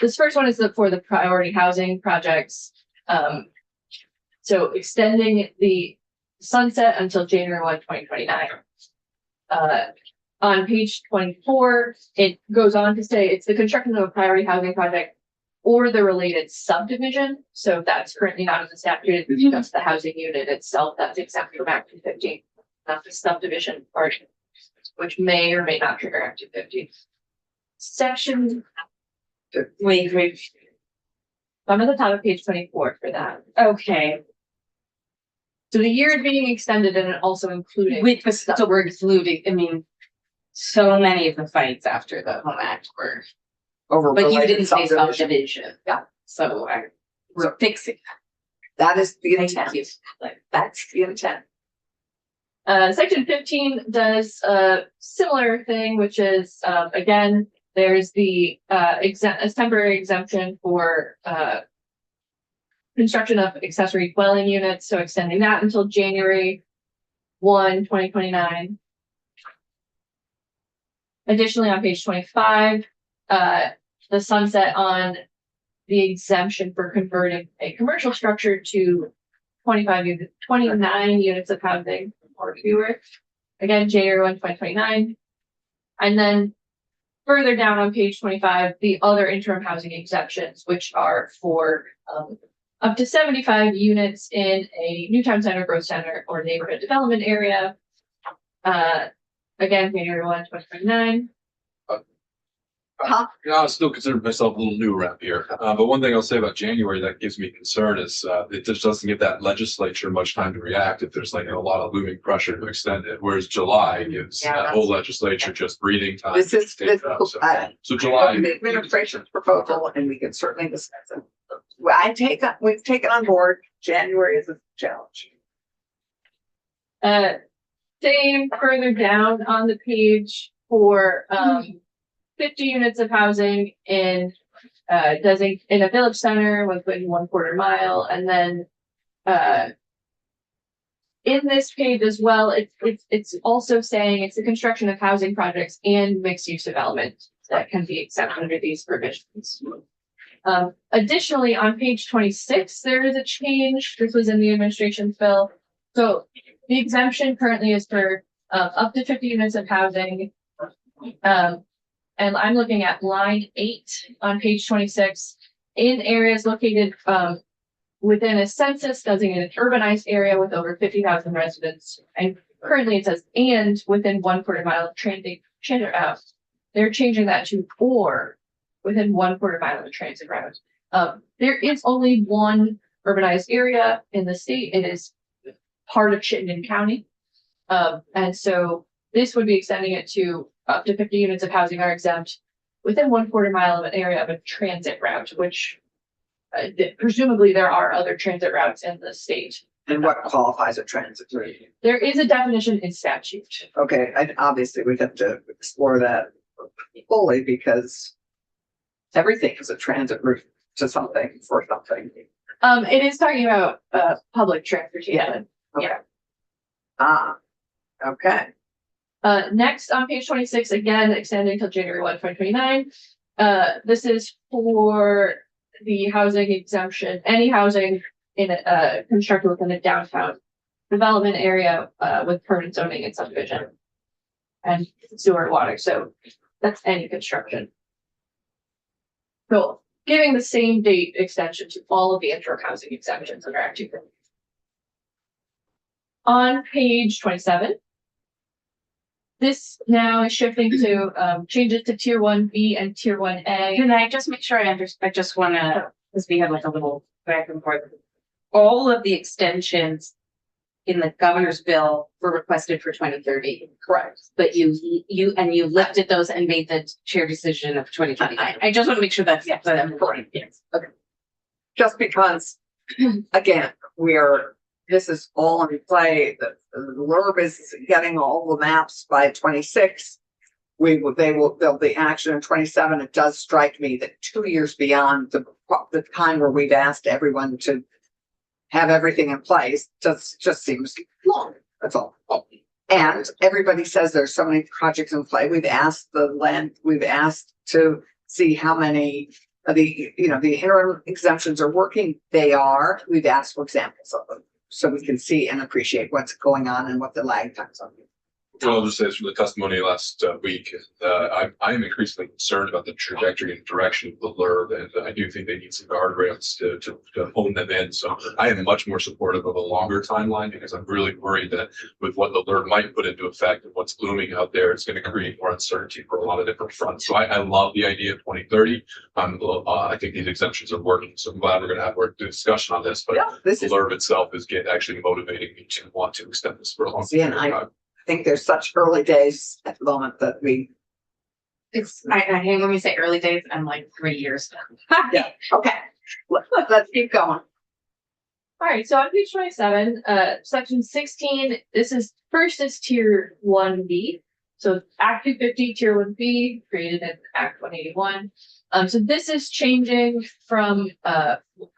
this first one is for the priority housing projects. So extending the sunset until January 1, 2029. On page 24, it goes on to say it's the construction of a priority housing project or the related subdivision. So that's currently not in the statute, it's just the housing unit itself that's exempt from Act 250, not the subdivision part, which may or may not trigger Act 250. Section, Wait. I'm at the top of page 24 for that. Okay. So the year is being extended and also including. With the, so we're excluding, I mean, so many of the fights after the Home Act were, Over but you related didn't say subdivision. subdivision. Yeah. So we're fixing That is the that. intent. Thank you. That's the intent. Section 15 does a similar thing, which is, again, there's the a temporary exemption for construction of accessory dwelling units, so extending that until January 1, 2029. Additionally, on page 25, the sunset on the exemption for converting a commercial structure to 29 units of housing or fewer. Again, January 1, 2029. And then further down on page 25, the other interim housing exceptions, which are for up to 75 units in a new town center, growth center, or neighborhood development area. Again, January 1, 2029. I still consider myself a little new around here. But one thing I'll say about January that gives me concern is it just doesn't give that legislature much time to react if there's like a lot of looming pressure to extend it. Whereas July gives that whole legislature just breathing time. This is, to take it up. So July. the administration's proposal, and we can certainly discuss it. Well, we've taken on board January as a challenge. Same further down on the page for 50 units of housing in in a village center within 1/4 mile, and then in this page as well, it's also saying it's the construction of housing projects and mixed use development that can be exempt under these provisions. Additionally, on page 26, there is a change. This was in the administration's bill. So the exemption currently is for up to 50 units of housing. And I'm looking at line 8 on page 26 in areas located within a census designated urbanized area with over 50,000 residents and currently it says and within 1/4 mile of transit route. They're changing that to or within 1/4 mile of a transit route. There is only one urbanized area in the state. It is part of Chittenden County. And so this would be extending it to up to 50 units of housing are exempt within 1/4 mile of an area of a transit route, which presumably there are other transit routes in the state. And what qualifies a transit route? There is a definition in statute. Okay, and obviously we have to explore that fully because everything is a transit route to something for something. It is talking about public transportation. Ah, okay. Next on page 26, again, extending until January 1, 2029. This is for the housing exemption, any housing in constructed within a downtown development area with permanent zoning and subdivision and sewer and water. So that's any construction. So giving the same date extension to all of the interim housing exemptions under Act 250. On page 27, this now is shifting to changes to Tier 1B and Tier 1A. Can I just make sure I understand? I just wanna, because we had like a little back and forth. All of the extensions in the governor's bill were requested for 2030. Correct. But you lifted those and made the chair decision of 2029. I just want to make sure that's Correct. Yes. Okay. Just because, again, this is all in play, the LURB is getting all the maps by 26. There'll be action in 27. It does strike me that 2 years beyond the time where we've asked everyone to have everything in place just seems long. That's all. And everybody says there's so many projects in play. We've asked to see how many of the interim exemptions are working. They are. We've asked for examples of them so we can see and appreciate what's going on and what the lag times are. Well, I'll just say this from the testimony last week, I am increasingly concerned about the trajectory and direction of the LURB, and I do think they need some guardrails to hone them in. So I am much more supportive of a longer timeline because I'm really worried that with what the LURB might put into effect and what's looming out there, it's going to create more uncertainty for a lot of different fronts. So I love the idea of 2030. I think these exemptions are working, so I'm glad we're going to have a discussion on this. But the LURB itself is actually motivating me to want to extend this for a long time. I think there's such early days at the moment that I hate when we say early days, I'm like 3 years. yeah. Okay. Let's keep going. All right, so on page 27, section 16, this is Tier 1B. So Act 250, Tier 1B, created in Act 181. So this is changing from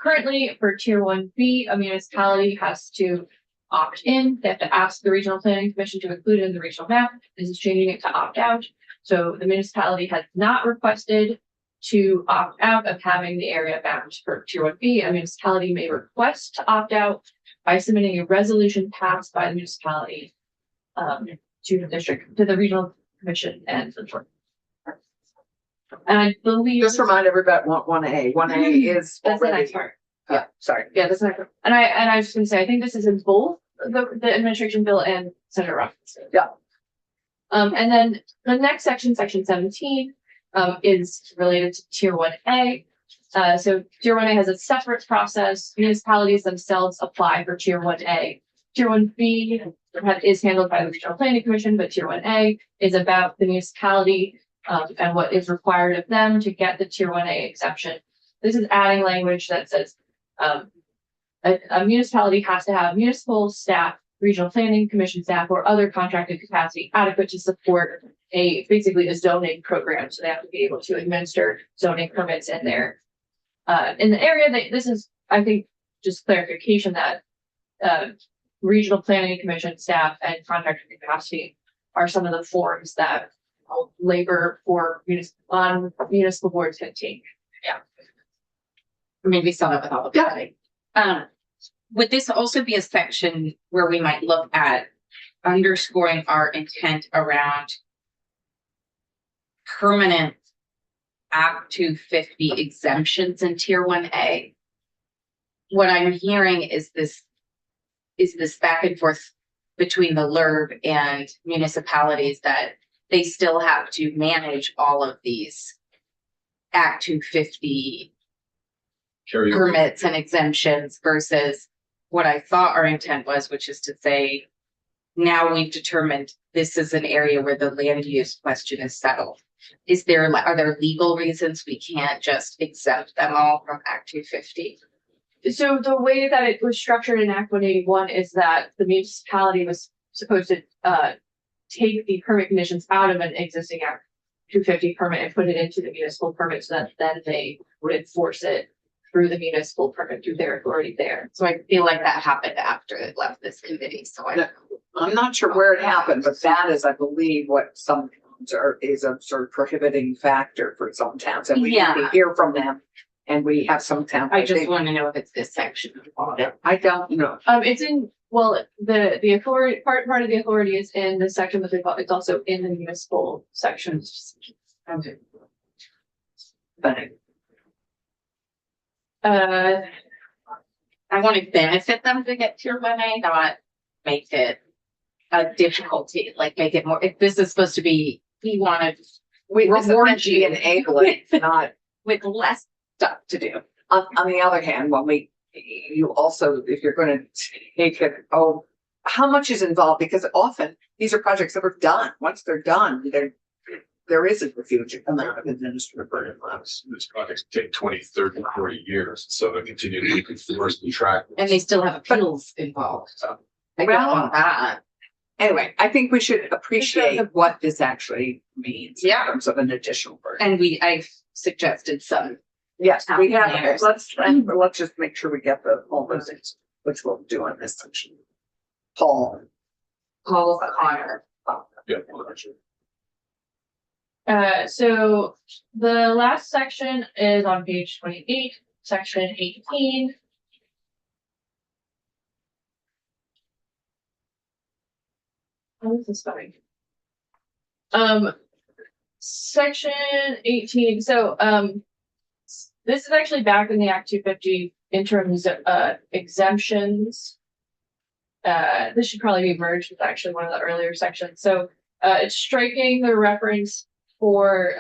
currently for Tier 1B, a municipality has to opt in. They have to ask the Regional Planning Commission to include it in the regional map. This is changing it to opt out. So the municipality has not requested to opt out of having the area bound for Tier 1B. A municipality may request to opt out by submitting a resolution passed by the municipality to the Regional Commission and the board. And I believe Just remind everybody 1A. 1A is that's the already. next part. Yeah, sorry. Yeah, that's not. And I was just gonna say, I think this is in both the administration bill and Senator Robbins. Yeah. And then the next section, section 17, is related to Tier 1A. So Tier 1A has a separate process. Municipalities themselves apply for Tier 1A. Tier 1B is handled by the Regional Planning Commission, but Tier 1A is about the municipality and what is required of them to get the Tier 1A exemption. This is adding language that says a municipality has to have municipal staff, Regional Planning Commission staff, or other contracted capacity adequate to support basically a zoning program. So they have to be able to administer zoning permits in the area. This is, I think, just clarification that Regional Planning Commission staff and contracted capacity are some of the forms that labor for municipal boards can take. Yeah. Maybe some of it all. Yeah. Would this also be a section where we might look at underscoring our intent around permanent Act 250 exemptions in Tier 1A? What I'm hearing is this back and forth between the LURB and municipalities that they still have to manage all of these Act 250 Carry over. permits and exemptions versus what I thought our intent was, which is to say, now we've determined this is an area where the land use question is settled. Are there legal reasons we can't just exempt them all from Act 250? So the way that it was structured in Act 181 is that the municipality was supposed to take the permit conditions out of an existing Act 250 permit and put it into the municipal permit so that then they would enforce it through the municipal permit through their authority there. So I feel like that happened after it left this committee, so I'm not sure where it happened, but that is, I believe, what some towns is a sort of prohibiting factor for some towns, and we need to Yeah. hear from them. And we have some towns. I just want to know if it's this section. I don't know. It's in, well, the authority, part of the authority is in the section, but it's also in the municipal sections. Okay. But I want to benefit them to get tier 1A, not make it a difficulty, like make it more, if this is supposed to be, we want to we Reward want to you. enable it, not. with less stuff to do. On the other hand, you also, if you're gonna take it, how much is involved? Because often these are projects that are done. Once they're done, there isn't a huge amount of administrative burden left. These projects take 20, 30, 40 years, so they continue to be enforced and tracked. And they still have appeals involved, so I don't Well, want that. Anyway, I think we should appreciate what this actually means. In Yeah. terms of an additional burden. And I've suggested some. Yes, we have, Yes. let's just make sure we get all those things, which we'll do in this section. Paul. Paul Connor. Yeah. So the last section is on page 28, section 18. How is this spelling? Section 18, so, this is actually back in the Act 250 in terms of, exemptions. This should probably be merged with actually one of the earlier sections, so, it's striking the reference for,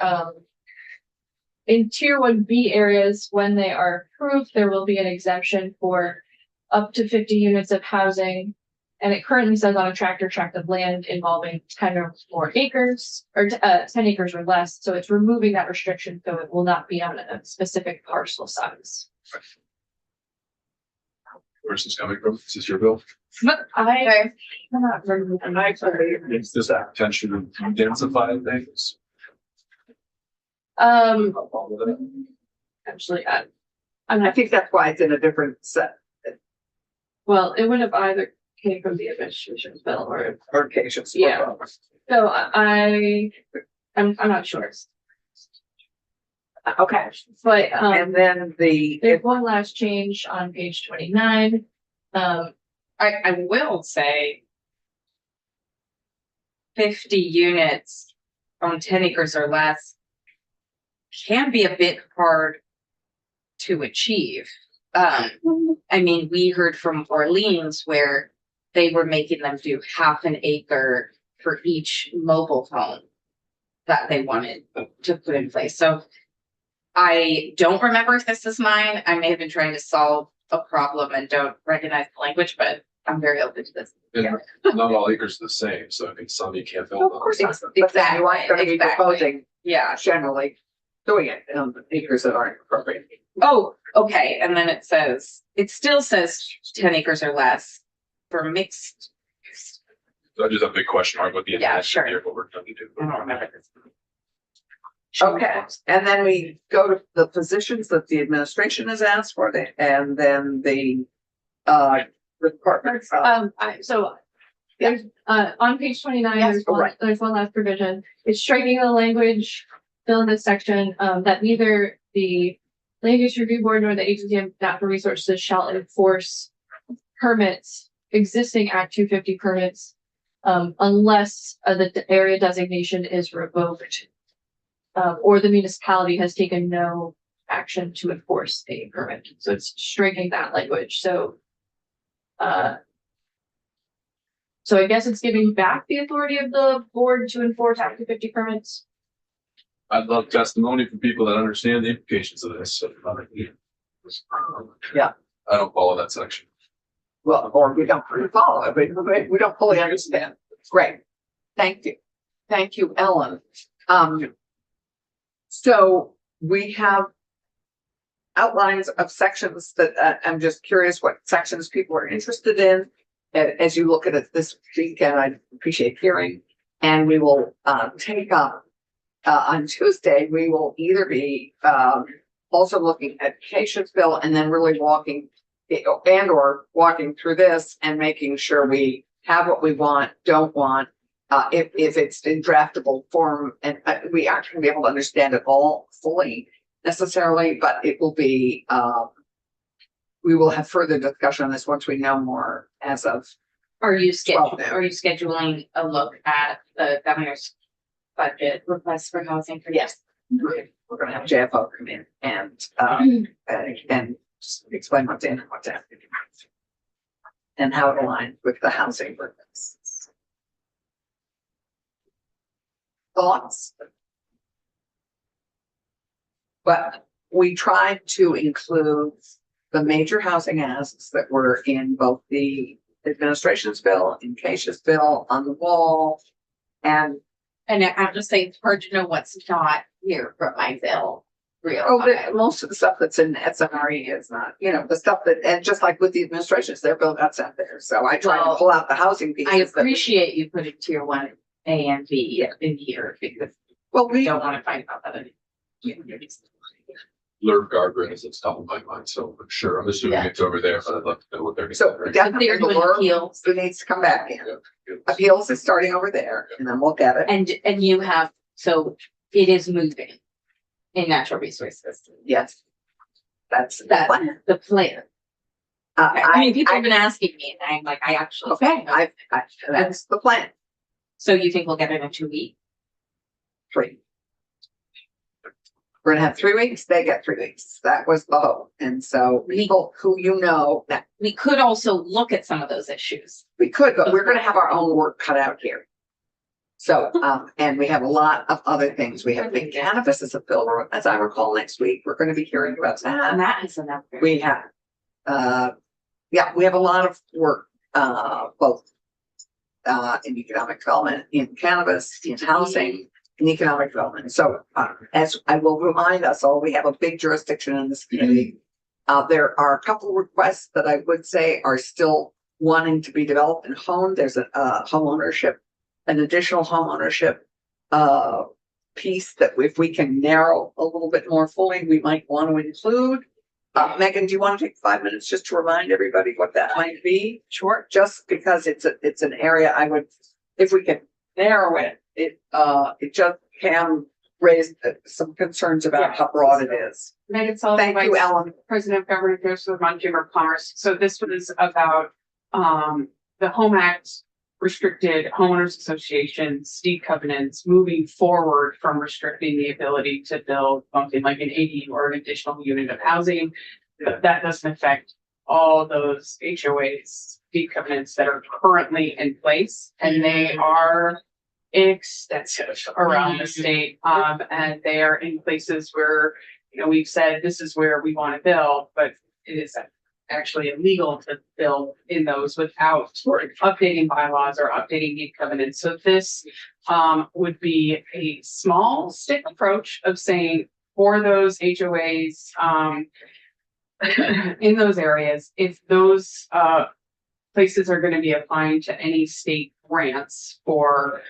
in tier 1B areas, when they are approved, there will be an exemption for up to 50 units of housing. And it currently says on a tractor tract of land involving 10 or more acres, or 10 acres or less. So it's removing that restriction, so it will not be on a specific parcel size. Where's this coming from? Is this your bill? I cannot remember. Is this potential to densify things? Actually, I'm I not, think that's why it's in a different set well, it would have either came from the administration's bill or, of occasions. Yeah. so I'm not sure. Okay, But, and then there's one last change on page 29. I will say 50 units on 10 acres or less can be a bit hard to achieve. I mean, we heard from Orleans where they were making them do half an acre for each mobile home that they wanted to put in place. So I don't remember if this is mine. I may have been trying to solve a problem and don't recognize the language, but I'm very open to this. And not all acres are the same, so I mean, some you can't build on. Of course, not. But then you aren't gonna be proposing Yeah. generally doing it on acres that aren't appropriate. Oh, okay. And then it still says 10 acres or less for mixed. So I just have a big question mark with the Yeah, intention sure. here, what we're trying to do. I don't remember this. Okay, and then we go to the positions that the administration has asked for, and then the department. There's, on page 29, Yes, right. there's one last provision. It's striking the language still in this section, that neither the Land Use Review Board nor the Agency of Natural Resources shall enforce permits, existing Act 250 permits, unless the area designation is revoked, or the municipality has taken no action to enforce a permit. So it's striking that language. So, So I guess it's giving back the authority of the board to enforce Act 250 permits. I'd love testimony from people that understand the implications of this. Yeah. I don't follow that section. Well, or we don't really follow it, we don't fully understand. Great. Thank you. Thank you, Ellen. So we have outlines of sections that I'm just curious what sections people are interested in. As you look at it this week, and I appreciate hearing, and we will take up on Tuesday, we will either be also looking at Keisha's bill and then really walking or walking through this and making sure we have what we want, don't want, if it's in draftable form, and we aren't going to be able to understand it all fully necessarily, but it will be, we will have further discussion on this once we know more as of. Are you Well, scheduling a look at the governor's budget request for housing? Yes. We're gonna have JFO come in and explain what's in and what's out. And how it aligns with the housing purpose. Thoughts? But we tried to include the major housing asks that were in both the administration's bill, in Keisha's bill, on the wall. And I'll just say it's hard to know what's not here from my bill. most of the stuff that's in SMRE is not, the stuff that, and just like with the administrations, their bill got sent there. So I tried to pull out the housing pieces. I appreciate you putting tier 1 A and B in here because Well, we don't want to fight about that. Blurb guardrails, it's top of my mind, so I'm sure, I'm assuming Yeah. it's over there, but I'd love to know what they're. so definitely They're the doing work appeals. that needs to come back in. Appeals is starting over there and then we'll get it. And you have, so it is moving in natural resources. Yes. That's the That's plan. the plan. I mean, people have been asking me and I'm like, I actually. Okay, that's the plan. So you think we'll get it in 2 weeks? 3. We're gonna have 3 weeks, they get 3 weeks. That was the hope. And so people who that We could also look at some of those issues. we could, but we're gonna have our own work cut out here. So, and we have a lot of other things. We have big cannabis as a bill, as I recall, next week. We're gonna be hearing about And that. that is enough. We have, we have a lot of work, both in economic development, in cannabis, in housing, in economic development. So, as I will remind us all, we have a big jurisdiction in this community. There are a couple of requests that I would say are still wanting to be developed and honed. There's a home ownership, an additional home ownership piece that if we can narrow a little bit more fully, we might want to include. Megan, do you want to take 5 minutes just to remind everybody what that might be? Sure. Just because it's an area I would, if we can narrow it, it just can raise some concerns about how broad it is. Megan Sullivan, Thank you, Vice Ellen. President of Government Affairs for the Vermont Chamber of Commerce. So this was about the Home Act restricted homeowners associations, deed covenants, moving forward from restricting the ability to build something like an ADU or an additional unit of housing. That doesn't affect all those HOAs, deed covenants that are currently in place, and they are extensive around the state. And they are in places where, we've said this is where we want to build, but it is actually illegal to build in those without updating bylaws or updating deed covenants. So this would be a small stick approach of saying for those HOAs in those areas, if those places are going to be applying to any state grants for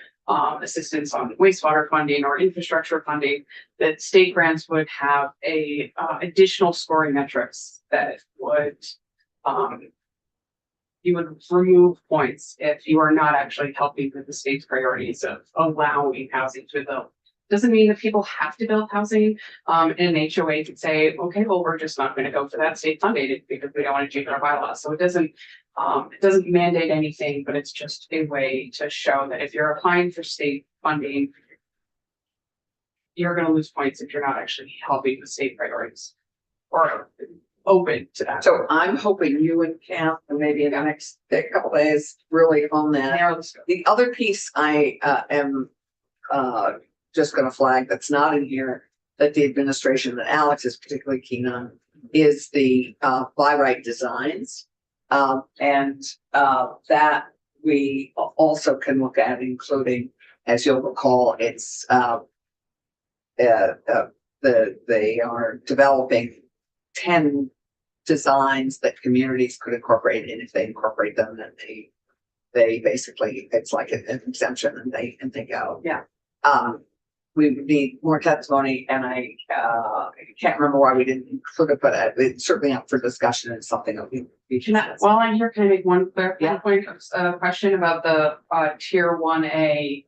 assistance on wastewater funding or infrastructure funding, that state grants would have a additional scoring metrics that would you would remove points if you are not actually helping with the state's priorities of allowing housing to build. Doesn't mean that people have to build housing. And an HOA could say, okay, well, we're just not going to go for that state funding because we don't want to change our bylaws. So it doesn't mandate anything, but it's just a way to show that if you're applying for state funding, you're going to lose points if you're not actually helping the state priorities or open to that. So I'm hoping you and Cam, and maybe in the next couple days, really on that. Narrow the scope. The other piece I am just gonna flag that's not in here, that the administration that Alex is particularly keen on, is the by right designs. And that we also can look at, including, as you'll recall, it's they are developing 10 designs that communities could incorporate, and if they incorporate them, then they basically, it's like an exemption, and they go. Yeah. We would need more testimony, and I can't remember why we didn't include it, but it's certainly up for discussion and something that we should. While I'm here, can I make one Yeah. point, question about the tier 1A?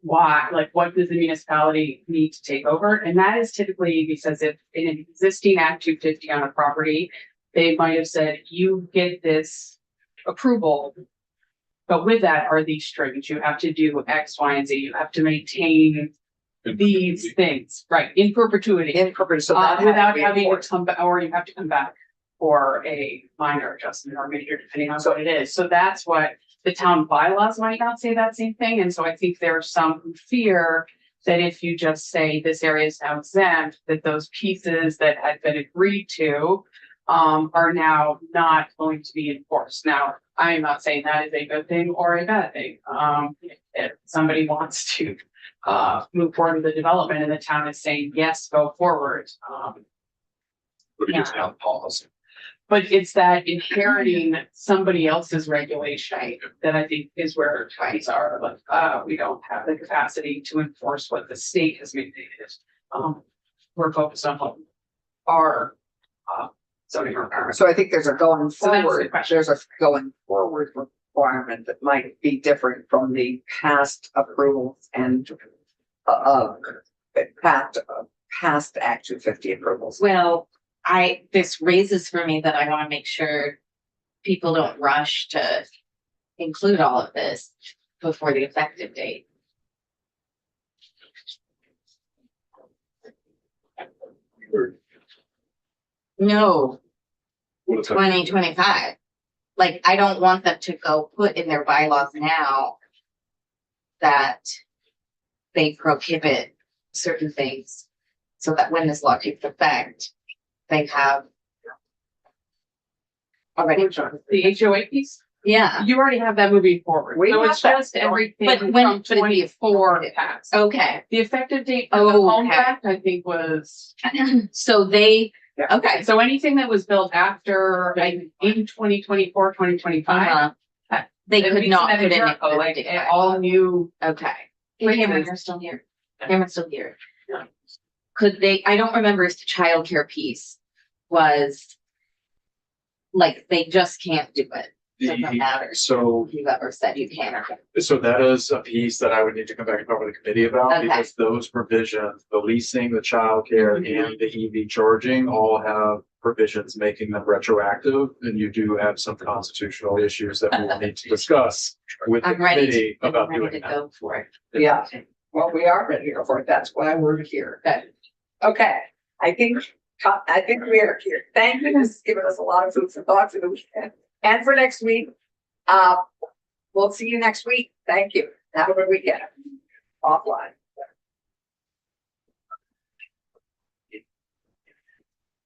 Why, like, what does the municipality need to take over? And that is typically because if in an existing Act 250 on a property, they might have said, you get this approval. But with that are these strings. You have to do X, Y, and Z. You have to maintain these things, right, in perpetuity. So that Without having to come back, or you have to come back for a minor adjustment or major, depending on what it is. So that's what the town bylaws might not say that same thing. And so I think there's some fear that if you just say this area is now exempt, that those pieces that had been agreed to are now not going to be enforced. Now, I am not saying that is a good thing or a bad thing. If somebody wants to move forward with the development and the town is saying, yes, go forward. But it gets down pause. But it's that inheriting somebody else's regulation that I think is where ties are, like, we don't have the capacity to enforce what the state has mandated. We're focused on what our zoning requirements. So I think there's a going So that's the forward, question. there's a going forward requirement that might be different from the past approvals and past Act 250 approvals. Well, this raises for me that I want to make sure people don't rush to include all of this before the effective date. No, What is that? 2025. Like, I don't want them to go put in their bylaws now that they prohibit certain things, so that when this law takes effect, they have already. The HOA piece, Yeah, you already have that moving forward. We So have it's that. just everything But from when- but it'd be 24 past. okay. The effective date for the Home Okay. Act, I think, was, So they, Yeah. okay. so anything that was built after, in 2024, 2025. They at could least not in put in Jericho, it. like all new. Okay. Wait, Cameron, pieces. you're still here. Cameron's still here. Yeah. Could they, I don't remember if the childcare piece was like, they just can't do it. Doesn't matter. So, If you've ever said you can or can't. so that is a piece that I would need to come back and talk with the committee about, Okay. because those provisions, the leasing, the childcare and the EV charging all have provisions making them retroactive, and you do have some constitutional issues that we will need to discuss with the I'm ready committee I'm about ready doing to that. go for it. Yeah, well, we are ready to go for it. That's why we're here. Okay, I think we are here. Thank you. This has given us a lot of food for thought for the weekend and for next week. We'll see you next week. Thank you. Have a good weekend. Offline.